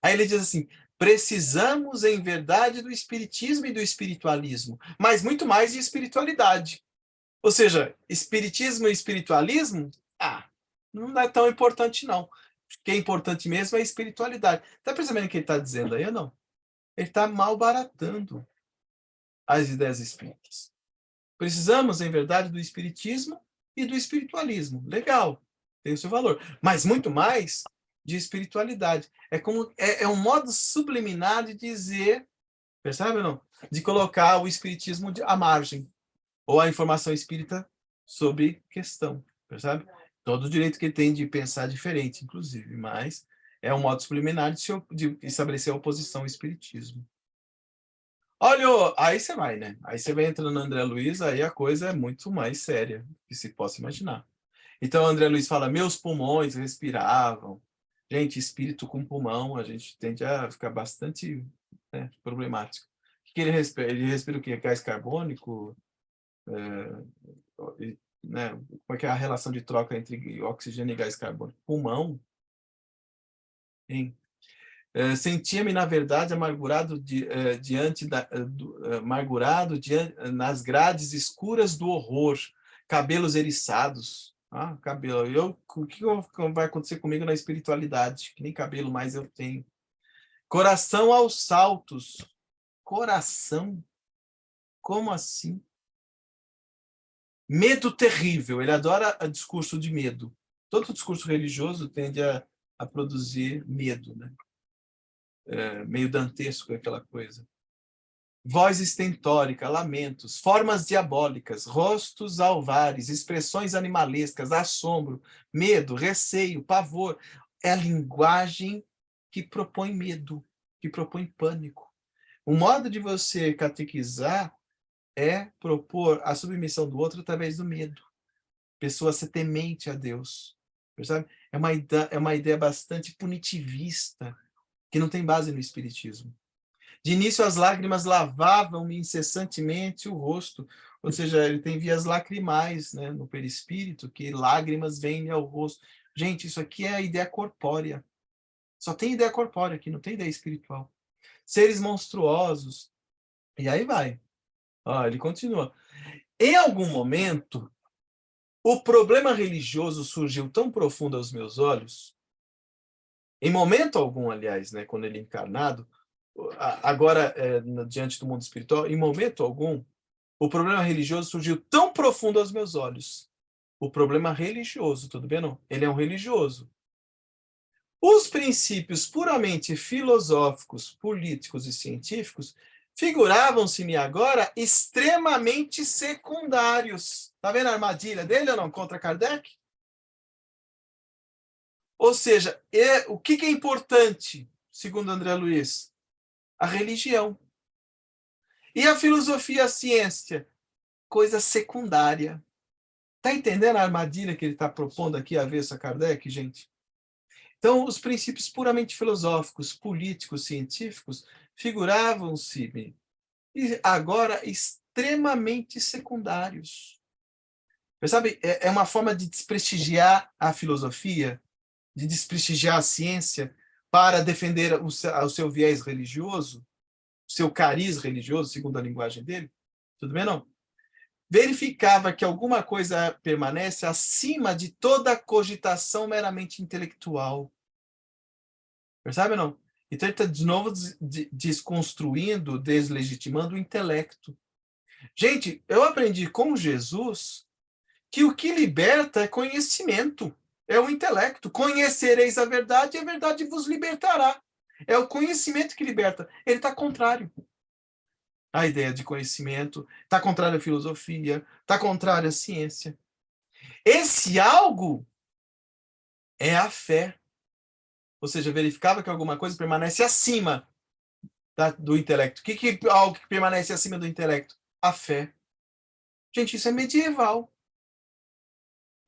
Aí ele diz assim: precisamos, em verdade, do espiritismo e do espiritualismo, mas muito mais de espiritualidade. Ou seja, espiritismo e espiritualismo, não é tão importante, não. O que é importante mesmo é a espiritualidade. Está percebendo o que ele está dizendo aí ou não? Ele está malbaratando as ideias espíritas. Precisamos, em verdade, do espiritismo e do espiritualismo. Legal, tem o seu valor. Mas muito mais de espiritualidade. É um modo subliminar de dizer, percebe ou não? De colocar o espiritismo à margem, ou a informação espírita sobre questão, percebe? Todo o direito que ele tem de pensar diferente, inclusive, mas é um modo subliminar de estabelecer a oposição ao espiritismo. Olha, aí você vai, né? Aí você vai entrando no André Luiz, aí a coisa é muito mais séria que se possa imaginar. Então, o André Luiz fala, meus pulmões respiravam. Gente, espírito com pulmão, a gente tende a ficar bastante, né, problemático. O que ele respira? Ele respira o quê? Gás carbônico? Né? Como é que é a relação de troca entre oxigênio e gás carbônico? Pulmão? Hein? Sentia-me, na verdade, amargurado nas grades escuras do horror, cabelos eriçados. Cabelo. O que vai acontecer comigo na espiritualidade? Que nem cabelo mais eu tenho. Coração aos saltos. Coração? Como assim? Medo terrível. Ele adora o discurso de medo. Todo discurso religioso tende a produzir medo, né? Meio dantesco aquela coisa. Voz estentórica, lamentos, formas diabólicas, rostos alvares, expressões animalescas, assombro, medo, receio, pavor. É a linguagem que propõe medo, que propõe pânico. O modo de você catequizar é propor a submissão do outro através do medo. Pessoa ser temente a Deus. Percebe? É uma ideia bastante punitivista, que não tem base no espiritismo. De início, as lágrimas lavavam-me incessantemente o rosto, ou seja, ele tem vias lacrimais, né, no perispírito, que lágrimas vêm ao rosto. Gente, isso aqui é a ideia corpórea. Só tem ideia corpórea aqui, não tem ideia espiritual. Seres monstruosos. E aí vai. Ele continua. Em algum momento, o problema religioso surgiu tão profundo aos meus olhos, em momento algum, aliás, né, quando ele é encarnado, agora, diante do mundo espiritual, em momento algum, o problema religioso surgiu tão profundo aos meus olhos. O problema religioso, tudo bem, não? Ele é um religioso. Os princípios puramente filosóficos, políticos e científicos figuravam-se-me agora extremamente secundários. Está vendo a armadilha dele ou não, contra Kardec? Ou seja, o que é importante, segundo André Luiz? A religião. E a filosofia, a ciência? Coisa secundária. Está entendendo a armadilha que ele está propondo aqui, avesso a Kardec, gente? Então, os princípios puramente filosóficos, políticos, científicos, figuravam-se agora extremamente secundários. Sabe, é uma forma de desprestigiar a filosofia, de desprestigiar a ciência para defender o seu viés religioso, o seu cariz religioso, segundo a linguagem dele. Tudo bem, não? Verificava que alguma coisa permanece acima de toda cogitação meramente intelectual. Percebe, não? Então ele está, de novo, desconstruindo, deslegitimando o intelecto. Gente, eu aprendi com Jesus que o que liberta é conhecimento, é o intelecto. Conhecereis a verdade e a verdade vos libertará. É o conhecimento que liberta. Ele está contrário à ideia de conhecimento, está contrário à filosofia, está contrário à ciência. Esse algo é a fé. Ou seja, verificava que alguma coisa permanece acima do intelecto. O que é algo que permanece acima do intelecto? A fé. Gente, isso é medieval.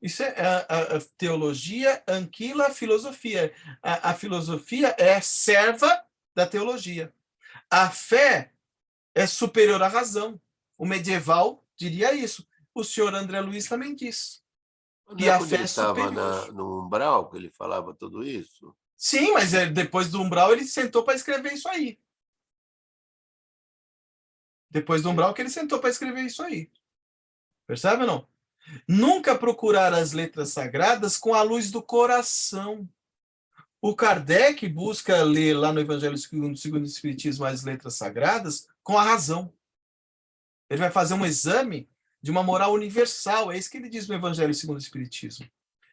Isso é a teologia anquila a filosofia. A filosofia é serva da teologia. A fé é superior à razão. O medieval diria isso. O senhor André Luiz também diz. E a fé é superior. No umbral que ele falava tudo isso? Sim, mas depois do umbral ele sentou para escrever isso aí. Depois do umbral que ele sentou para escrever isso aí. Percebe ou não? Nunca procurar as letras sagradas com a luz do coração. O Kardec busca ler lá no Evangelho segundo o Espiritismo as letras sagradas com a razão. Ele vai fazer um exame de uma moral universal. É isso que ele diz no Evangelho segundo o Espiritismo.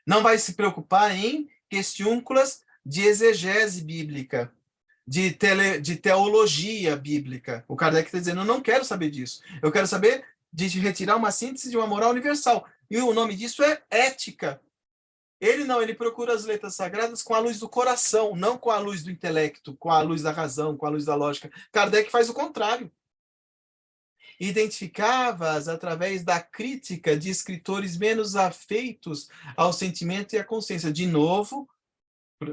Não vai se preocupar em questiúnculas de exegese bíblica, de teologia bíblica. O Kardec está dizendo, eu não quero saber disso. Eu quero saber de retirar uma síntese de uma moral universal. E o nome disso é ética. Ele procura as letras sagradas com a luz do coração, não com a luz do intelecto, com a luz da razão, com a luz da lógica. Kardec faz o contrário. Identificava-as através da crítica de escritores menos afeitos ao sentimento e à consciência. De novo,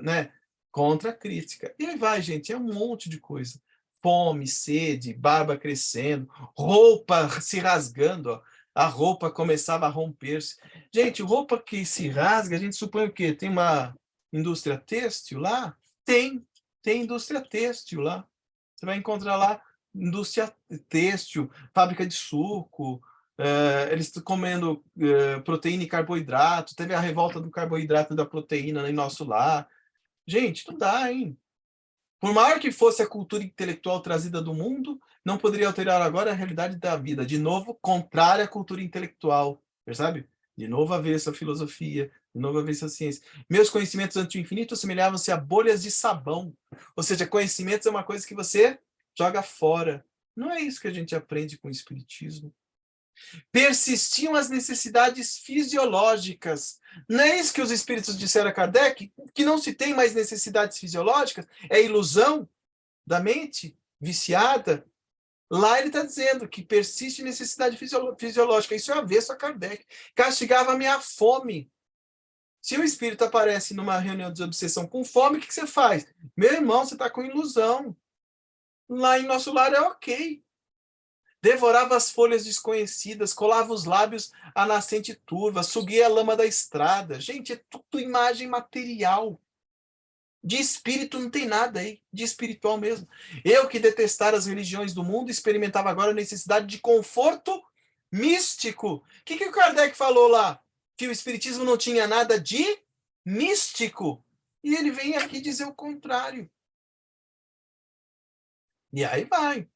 né, contra a crítica. E aí vai, gente, é um monte de coisa. Fome, sede, barba crescendo, roupa se rasgando, ó. A roupa começava a romper-se. Gente, roupa que se rasga, a gente supõe o quê? Tem uma indústria têxtil lá? Tem indústria têxtil lá. Você vai encontrar lá indústria têxtil, fábrica de suco, eles comendo proteína e carboidrato, teve a revolta do carboidrato e da proteína em nosso lar. Gente, não dá, hein? Por maior que fosse a cultura intelectual trazida do mundo, não poderia alterar agora a realidade da vida. De novo, contrária à cultura intelectual, percebe? De novo avesso à filosofia, de novo avesso à ciência. Meus conhecimentos ante o infinito assemelhavam-se a bolhas de sabão. Ou seja, conhecimentos é uma coisa que você joga fora. Não é isso que a gente aprende com o Espiritismo. Persistiam as necessidades fisiológicas. Não é isso que os espíritos disseram a Kardec? Que não se tem mais necessidades fisiológicas? É ilusão da mente viciada? Lá ele está dizendo que persiste necessidade fisiológica. Isso é avesso a Kardec. Castigava-me a fome. Se o espírito aparece numa reunião de desobsessão com fome, o que você faz? Meu irmão, você está com ilusão. Lá em nosso lar é ok. Devorava as folhas desconhecidas, colava os lábios à nascente turva, suguia a lama da estrada. Gente, é tudo imagem material. De espírito não tem nada aí, de espiritual mesmo. Eu que detestara as religiões do mundo, experimentava agora a necessidade de conforto místico. O que o Kardec falou lá? Que o espiritismo não tinha nada de místico. E ele vem aqui dizer o contrário. E aí vai.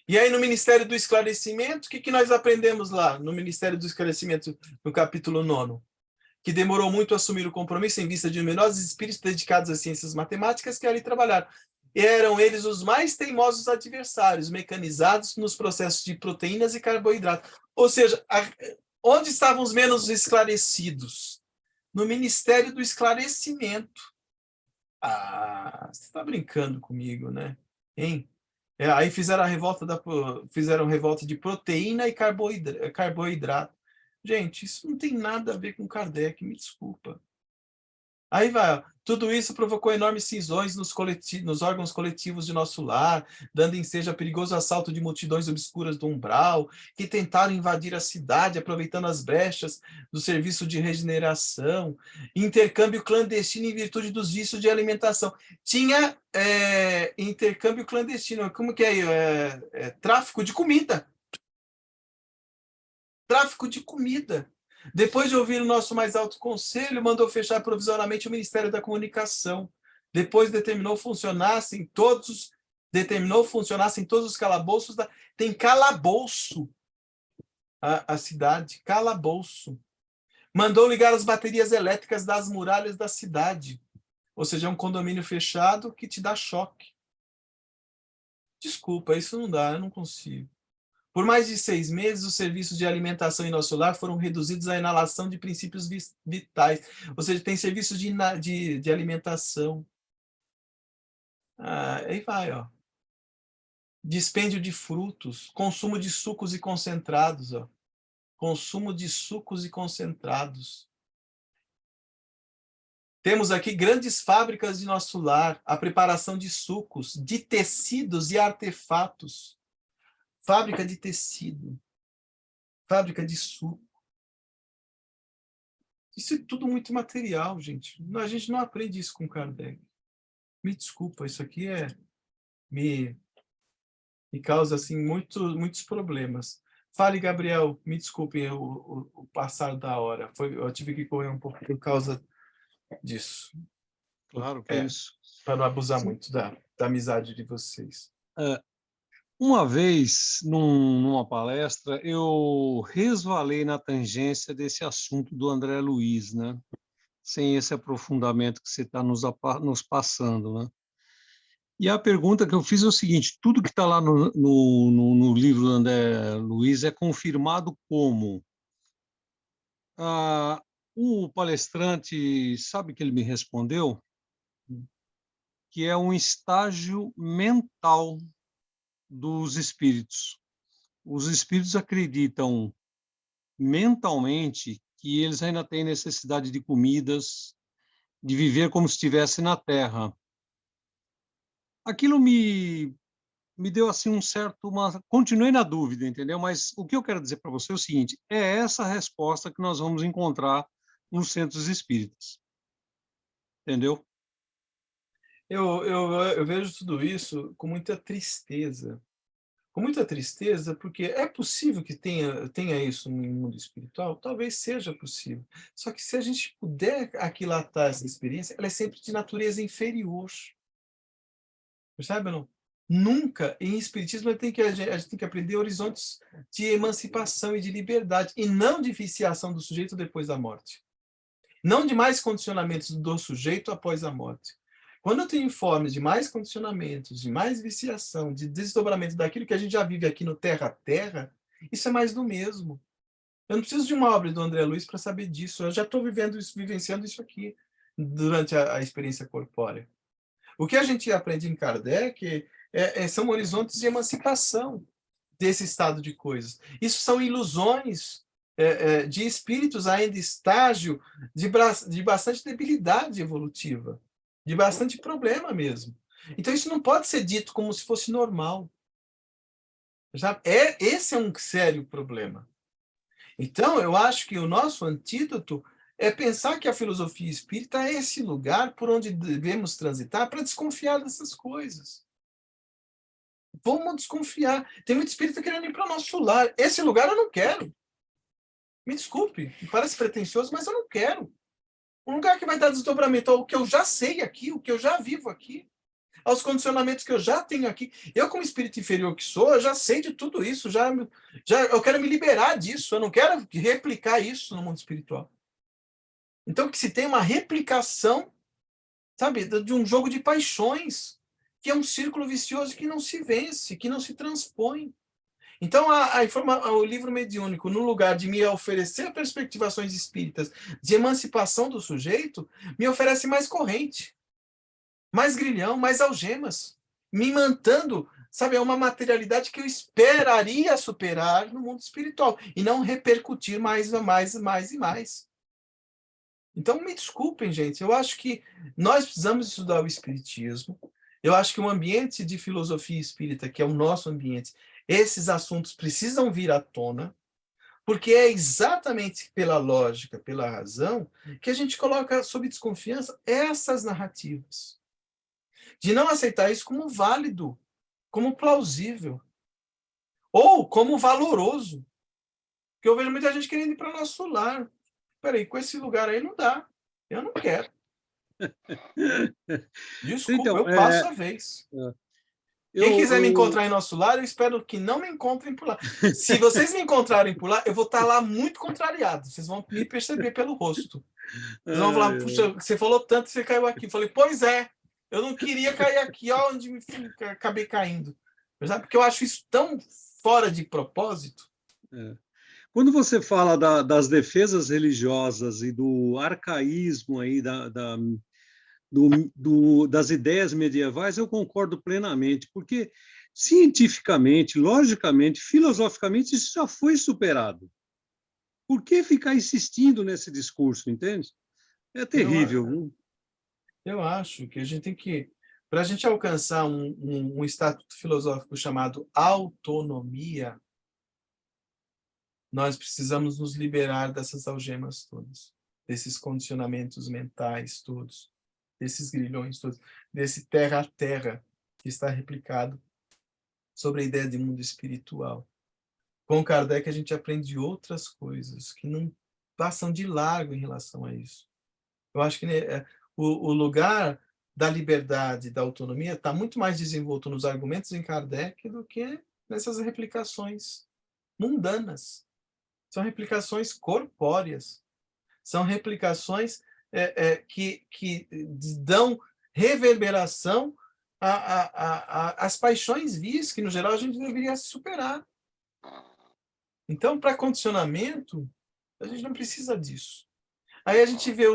E aí, no Ministério do Esclarecimento, o que nós aprendemos lá no Ministério do Esclarecimento, no capítulo 9? Que demorou muito a assumir o compromisso em vista de numerosos espíritos dedicados às ciências matemáticas que ali trabalharam. Eram eles os mais teimosos adversários, mecanizados nos processos de proteínas e carboidratos. Ou seja, onde estavam os menos esclarecidos? No Ministério do Esclarecimento. Ah, você está brincando comigo, né? Hein? Aí fizeram revolta de proteína e carboidrato. Gente, isso não tem nada a ver com Kardec, me desculpa. Aí vai, tudo isso provocou enormes cisões nos órgãos coletivos de nosso lar, dando ensejo a perigoso assalto de multidões obscuras do umbral, que tentaram invadir a cidade, aproveitando as brechas do serviço de regeneração, intercâmbio clandestino em virtude dos vícios de alimentação. Tinha intercâmbio clandestino, como que é? Tráfico de comida. Tráfico de comida. Depois de ouvir o nosso mais alto conselho, mandou fechar provisoriamente o Ministério da Comunicação. Depois determinou funcionassem todos os calabouços. Tem calabouço a cidade, calabouço. Mandou ligar as baterias elétricas das muralhas da cidade. Ou seja, é um condomínio fechado que te dá choque. Desculpa, isso não dá, eu não consigo. Por mais de 6 meses, os serviços de alimentação em nosso lar foram reduzidos à inalação de princípios vitais. Ou seja, tem serviços de alimentação. Aí vai, ó. Dispêndio de frutos, consumo de sucos e concentrados, ó. Consumo de sucos e concentrados. Temos aqui grandes fábricas de nosso lar, a preparação de sucos, de tecidos e artefatos. Fábrica de tecido, fábrica de suco. Isso é tudo muito material, gente. A gente não aprende isso com Kardec. Me desculpa, isso aqui me causa assim, muitos problemas. Fale, Gabriel, me desculpem o passar da hora. Eu tive que correr um pouco por causa disso. Claro que é isso. Para não abusar Sim. muito da amizade de vocês. Uma vez, numa palestra, eu resvalei na tangência desse assunto do André Luiz, né? Sem esse aprofundamento que você está nos passando, né? E a pergunta que eu fiz é o seguinte: tudo que está lá no livro do André Luiz é confirmado como? O palestrante, sabe que ele me respondeu? Que é um estágio mental dos espíritos. Os espíritos acreditam mentalmente que eles ainda têm necessidade de comidas, de viver como se estivesse na Terra. Aquilo me deu assim continuei na dúvida, entendeu? Mas o que eu quero dizer para você é o seguinte: é essa a resposta que nós vamos encontrar nos centros espíritas, entendeu? Eu vejo tudo isso com muita tristeza. Com muita tristeza, porque é possível que tenha isso no mundo espiritual? Talvez seja possível. Só que se a gente puder aquilatar essa experiência, ela é sempre de natureza inferior. Percebe ou não? Nunca, em espiritismo, a gente tem que aprender horizontes de emancipação e de liberdade, e não de viciação do sujeito depois da morte. Não de mais condicionamentos do sujeito após a morte. Quando eu tenho informes de mais condicionamentos, de mais viciação, de desdobramento daquilo que a gente já vive aqui no terra a terra, isso é mais do mesmo. Eu não preciso de uma obra do André Luiz para saber disso. Eu já estou vivenciando isso aqui durante a experiência corpórea. O que a gente aprende em Kardec são horizontes de emancipação desse estado de coisas. Isso são ilusões de espíritos ainda em estágio de bastante debilidade evolutiva, de bastante problema mesmo. Então, isso não pode ser dito como se fosse normal. Esse é um sério problema. Então, eu acho que o nosso antídoto é pensar que a filosofia espírita é esse lugar por onde devemos transitar para desconfiar dessas coisas. Vamos desconfiar. Tem muito espírita querendo ir para o nosso lar. Esse lugar eu não quero. Me desculpe, parece pretensioso, mas eu não quero. Um lugar que vai dar desdobramento ao que eu já sei aqui, o que eu já vivo aqui, aos condicionamentos que eu já tenho aqui. Eu, como espírito inferior que sou, eu já sei de tudo isso, eu quero me liberar disso, eu não quero replicar isso no mundo espiritual. Então, que se tem uma replicação, sabe, de um jogo de paixões, que é um círculo vicioso que não se vence, que não se transpõe. Então, o livro mediúnico, no lugar de me oferecer perspectivações espíritas de emancipação do sujeito, me oferece mais corrente, mais grilhão, mais algemas, me mantendo, sabe, uma materialidade que eu esperaria superar no mundo espiritual e não repercutir mais e mais. Então, me desculpem, gente, eu acho que nós precisamos estudar o espiritismo. Eu acho que o ambiente de filosofia espírita, que é o nosso ambiente, esses assuntos precisam vir à tona, porque é exatamente pela lógica, pela razão, que a gente coloca sob desconfiança essas narrativas. De não aceitar isso como válido, como plausível, ou como valoroso. Porque eu vejo muita gente querendo ir para o nosso lar. Peraí, com esse lugar aí não dá. Eu não quero. Desculpa, Então, eu passo a vez. Quem quiser me encontrar em nosso lar, eu espero que não me encontrem por lá. Se vocês me encontrarem por lá, eu vou estar lá muito contrariado. Vocês vão me perceber pelo rosto. Vocês vão falar, puxa, você falou tanto, você caiu aqui. Eu falei, pois é, eu não queria cair aqui, ó, onde acabei caindo. Porque eu acho isso tão fora de propósito. Quando você fala das defesas religiosas e do arcaísmo aí das ideias medievais, eu concordo plenamente, porque cientificamente, logicamente, filosoficamente, isso já foi superado. Por que ficar insistindo nesse discurso, entende? É terrível. Eu acho que a gente tem que, para a gente alcançar um estatuto filosófico chamado autonomia, nós precisamos nos liberar dessas algemas todas, desses condicionamentos mentais todos, desses grilhões todos, desse terra a terra que está replicado sobre a ideia de mundo espiritual. Com Kardec a gente aprende outras coisas que não passam de largo em relação a isso. Eu acho que o lugar da liberdade, da autonomia, está muito mais desenvolto nos argumentos em Kardec do que nessas replicações mundanas. São replicações corpóreas. São replicações que dão reverberação às paixões vis, que, no geral, a gente deveria superar. Então, para condicionamento, a gente não precisa disso. Aí a gente vê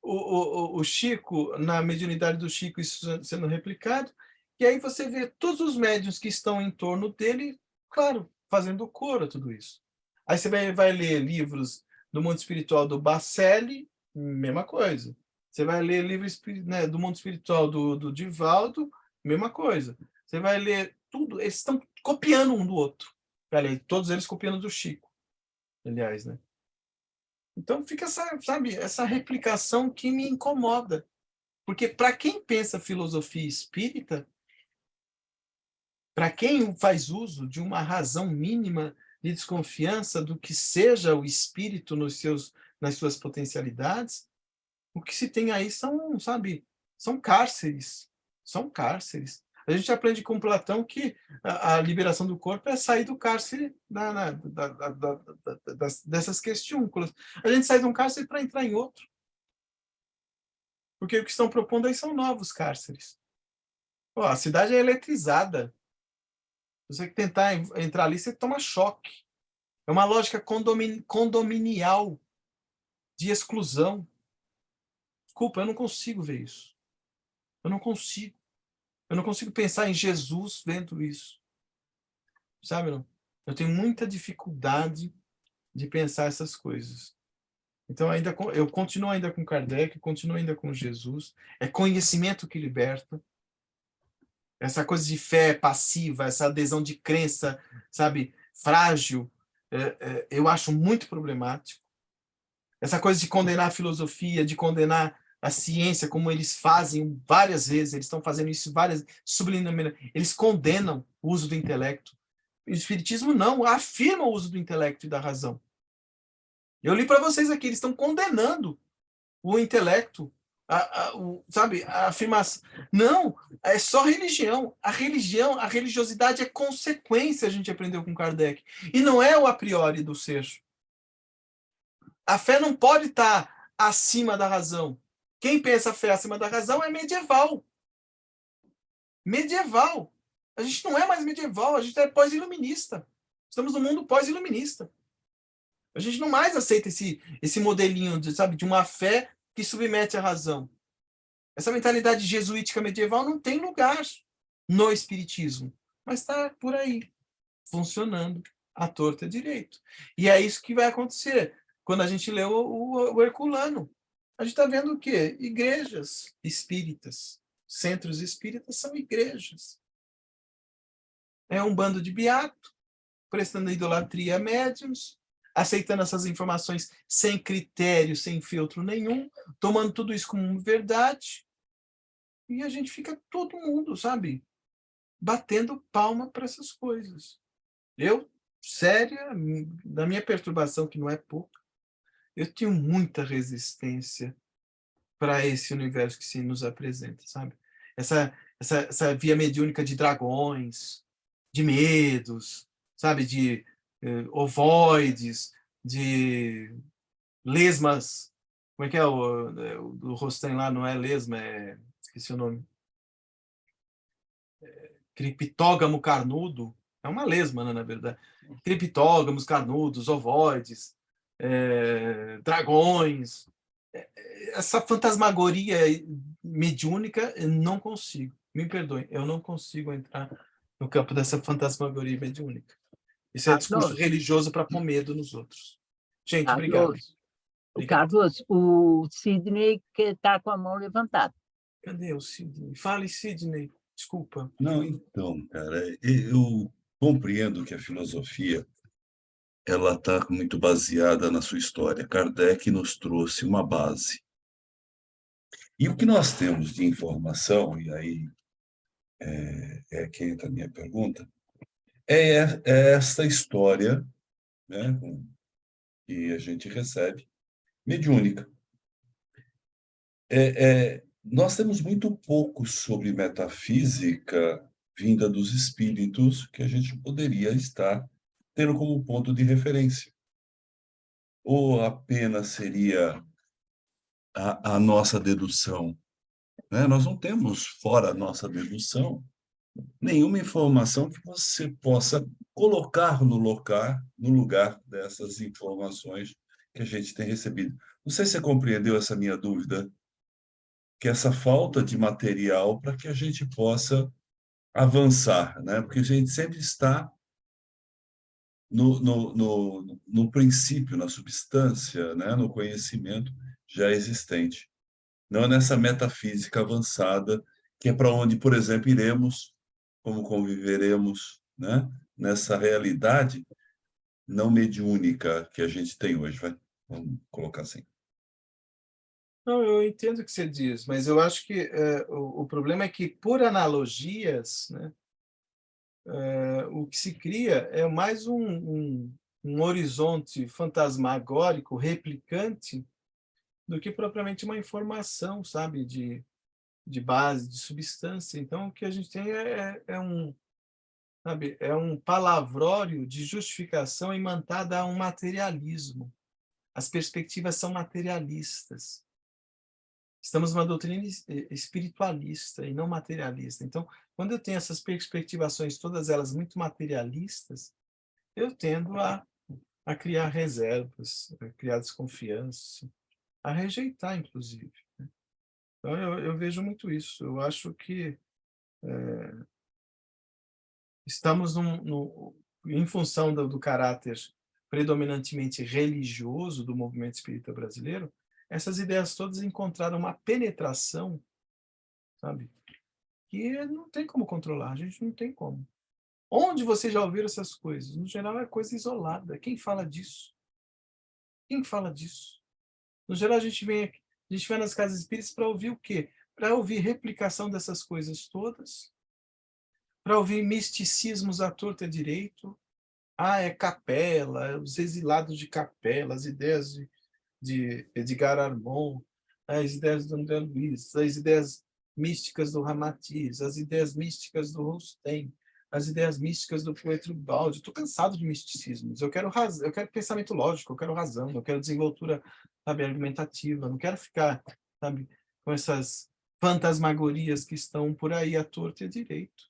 o Chico, na mediunidade do Chico, isso sendo replicado, e aí você vê todos os médiuns que estão em torno dele, claro, fazendo coro a tudo isso. Aí você vai ler livros do mundo espiritual do Bacelli, mesma coisa. Você vai ler livros, né, do mundo espiritual do Divaldo, mesma coisa. Você vai ler tudo, eles estão copiando um do outro. Todos eles copiando do Chico, aliás, né? Então fica essa replicação que me incomoda. Porque para quem pensa filosofia espírita, para quem faz uso de uma razão mínima de desconfiança do que seja o espírito nas suas potencialidades, o que se tem aí são cárceres. São cárceres. A gente aprende com Platão que a liberação do corpo é sair do cárcere dessas questiúnculas. A gente sai de um cárcere para entrar em outro. Porque o que estão propondo aí são novos cárceres. Pô, a cidade é eletrizada. Se você tentar entrar ali, você toma choque. É uma lógica condominial de exclusão. Desculpa, eu não consigo ver isso. Eu não consigo. Eu não consigo pensar em Jesus vendo isso. Sabe, não? Eu tenho muita dificuldade de pensar essas coisas. Então, eu continuo ainda com Kardec, continuo ainda com Jesus. É conhecimento que liberta. Essa coisa de fé passiva, essa adesão de crença, sabe, frágil, eu acho muito problemático. Essa coisa de condenar a filosofia, de condenar a ciência, como eles fazem várias vezes, eles estão fazendo isso subliminarmente, eles condenam o uso do intelecto. O Espiritismo não, afirma o uso do intelecto e da razão. Eu li para vocês aqui, eles estão condenando o intelecto, a afirmação. Não, é só religião. A religiosidade é consequência, a gente aprendeu com Kardec. E não é o a priori do ser. A fé não pode estar acima da razão. Quem pensa a fé acima da razão é medieval. Medieval. A gente não é mais medieval, a gente é pós-iluminista. Estamos no mundo pós-iluminista. A gente não mais aceita esse modelinho de uma fé que submete à razão. Essa mentalidade jesuítica medieval não tem lugar no espiritismo, mas está por aí, funcionando à torta e à direito. E é isso que vai acontecer quando a gente lê o Herculano. A gente está vendo o quê? Igrejas espíritas. Centros espíritas são igrejas. É um bando de beato, prestando idolatria a médiuns, aceitando essas informações sem critério, sem filtro nenhum, tomando tudo isso como verdade, e a gente fica todo mundo, sabe, batendo palma para essas coisas. Eu, séria, da minha perturbação, que não é pouca, eu tenho muita resistência para esse universo que se nos apresenta, sabe? Essa via mediúnica de dragões, de medos, sabe, de ovoides, de lesmas. Como é que é o do Rosten lá? Não é lesma, esqueci o nome. Criptógamo carnudo. É uma lesma, né, na verdade. Criptógamos carnudos, ovoides, dragões. Essa fantasmagoria mediúnica, eu não consigo. Me perdoem, eu não consigo entrar no campo dessa fantasmagoria mediúnica. Isso é discurso religioso para pôr medo nos outros. Gente, obrigado. Carlos, o Sidney que está com a mão levantada. Cadê o Sidney? Fale, Sidney. Desculpa. Não, então, cara, eu compreendo que a filosofia ela está muito baseada na sua história. Kardec nos trouxe uma base. E o que nós temos de informação, e aí é que entra a minha pergunta, é essa história, né, que a gente recebe, mediúnica. nós temos muito pouco sobre metafísica vinda dos espíritos que a gente poderia estar tendo como ponto de referência. Ou apenas seria a nossa dedução, né? Nós não temos, fora a nossa dedução, nenhuma informação que você possa colocar no lugar dessas informações que a gente tem recebido. Não sei se você compreendeu essa minha dúvida, que essa falta de material para que a gente possa avançar, né? Porque a gente sempre está no princípio, na substância, né? No conhecimento já existente. Não é nessa metafísica avançada, que é para onde, por exemplo, iremos, como conviveremos, né? Nessa realidade não mediúnica que a gente tem hoje, vai? Vamos colocar assim. Não, eu entendo o que você diz, mas eu acho que o problema é que, por analogias, né, o que se cria é mais um horizonte fantasmagórico, replicante, do que propriamente uma informação, sabe, de base, de substância. Então, o que a gente tem sabe, é um palavrório de justificação imantada a um materialismo. As perspectivas são materialistas. Estamos numa doutrina espiritualista e não materialista. Então, quando eu tenho essas perspectivações, todas elas muito materialistas, eu tendo a criar reservas, a criar desconfiança, a rejeitar, inclusive. Então, eu vejo muito isso. Eu acho que estamos em função do caráter predominantemente religioso do movimento espírita brasileiro, essas ideias todas encontraram uma penetração, sabe, que não tem como controlar, a gente não tem como. Onde vocês já ouviram essas coisas? No geral, é coisa isolada. Quem fala disso? Quem fala disso? No geral, a gente vai nas casas espíritas para ouvir o quê? Para ouvir replicação dessas coisas todas, para ouvir misticismos à torta e à direito. É Capela, os exilados de Capela, as ideias de Edgar Armond, as ideias do André Luiz, as ideias místicas do Ramatiz, as ideias místicas do Rustem, as ideias místicas do Pietro Baldi. Estou cansado de misticismos. Eu quero pensamento lógico, eu quero razão, eu quero desenvoltura, sabe, argumentativa. Não quero ficar, sabe, com essas fantasmagorias que estão por aí à torta e à direito.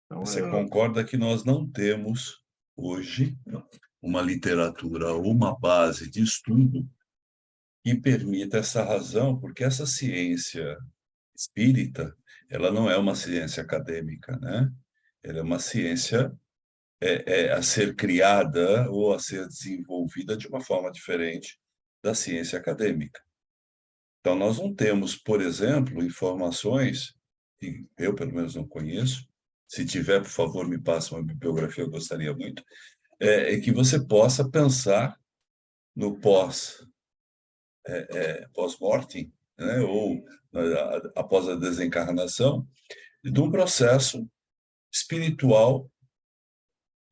Então, Você concorda que nós não temos hoje uma literatura ou uma base de estudo que permita essa razão, porque essa ciência espírita, ela não é uma ciência acadêmica, né? Ela é uma ciência a ser criada ou a ser desenvolvida de uma forma diferente da ciência acadêmica. Então, nós não temos, por exemplo, informações que eu, pelo menos, não conheço. Se tiver, por favor, me passe uma bibliografia, eu gostaria muito, que você possa pensar no pós-mortem, né, ou após a desencarnação, de um processo espiritual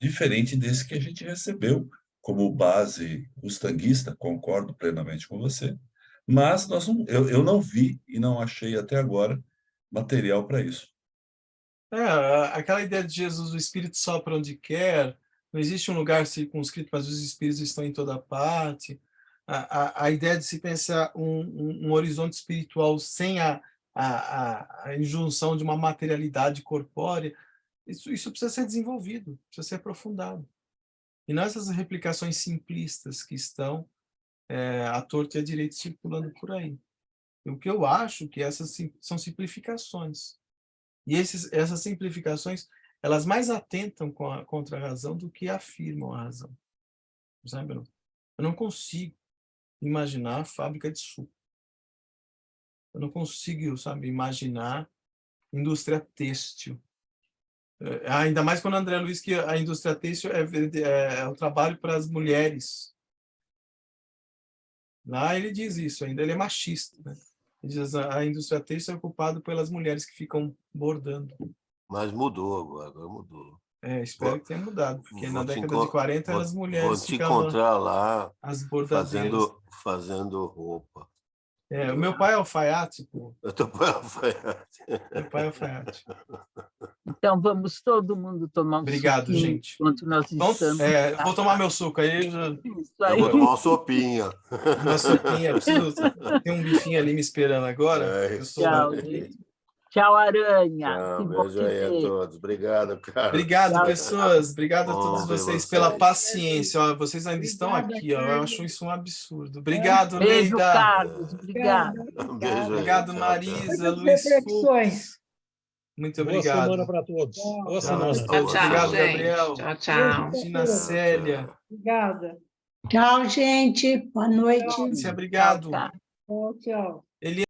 diferente desse que a gente recebeu como base ustanguista, concordo plenamente com você, mas eu não vi e não achei até agora material para isso. Aquela ideia de Jesus, o Espírito sopra onde quer, não existe um lugar circunscrito, mas os Espíritos estão em toda parte. A ideia de se pensar um horizonte espiritual sem a injunção de uma materialidade corpórea, isso precisa ser desenvolvido, precisa ser aprofundado. E não essas replicações simplistas que estão à torta e à direita circulando por aí. O que eu acho que essas são simplificações. E essas simplificações, elas mais atentam contra a razão do que afirmam a razão. Sabe? Eu não consigo imaginar a fábrica de suco. Eu não consigo, sabe, imaginar indústria têxtil. Ainda mais quando o André Luiz, que a indústria têxtil é o trabalho para as mulheres. Lá ele diz isso, ainda ele é machista, né? Ele diz a indústria têxtil é ocupada pelas mulheres que ficam bordando. Mas mudou agora mudou. Espero que tenha mudado, porque na década de 40 as mulheres ficavam... Vou te encontrar lá as bordadeiras. fazendo roupa. O meu pai é alfaiate, pô. Eu tô com alfaiate. Meu pai é alfaiate. Então, vamos todo mundo tomar um Obrigado, suquinho gente. enquanto nós Então, estamos. eu vou tomar meu suco aí. Isso Eu aí. vou tomar uma sopinha. Uma sopinha. Tem um bifinho ali me esperando agora. Eu sou Tchau, daqui. gente. Tchau, Aranha. Tchau, Que bom beijo te aí a ver. todos. Obrigado, cara. Obrigado, Tchau, pessoas. Obrigado a Bom todos ver vocês vocês. pela paciência. Ó, vocês ainda estão Obrigada, aqui. Ó. Eu Carlos. acho isso um absurdo. Obrigado, Beijo, Neida. Carlos. Obrigada. Um beijo aí. Obrigado, Tchau, Marisa, Muitas Luiz reflexões. Fux. Muito Boa obrigado. semana para todos. Boa Para semana. nós todos. Tchau, Obrigado, gente. Gabriel. Tchau, tchau. Regina Tchau, Célia. Obrigada. Tchau, gente. Boa noite. Obrigado. Tchau, tchau. Tchau, tchau.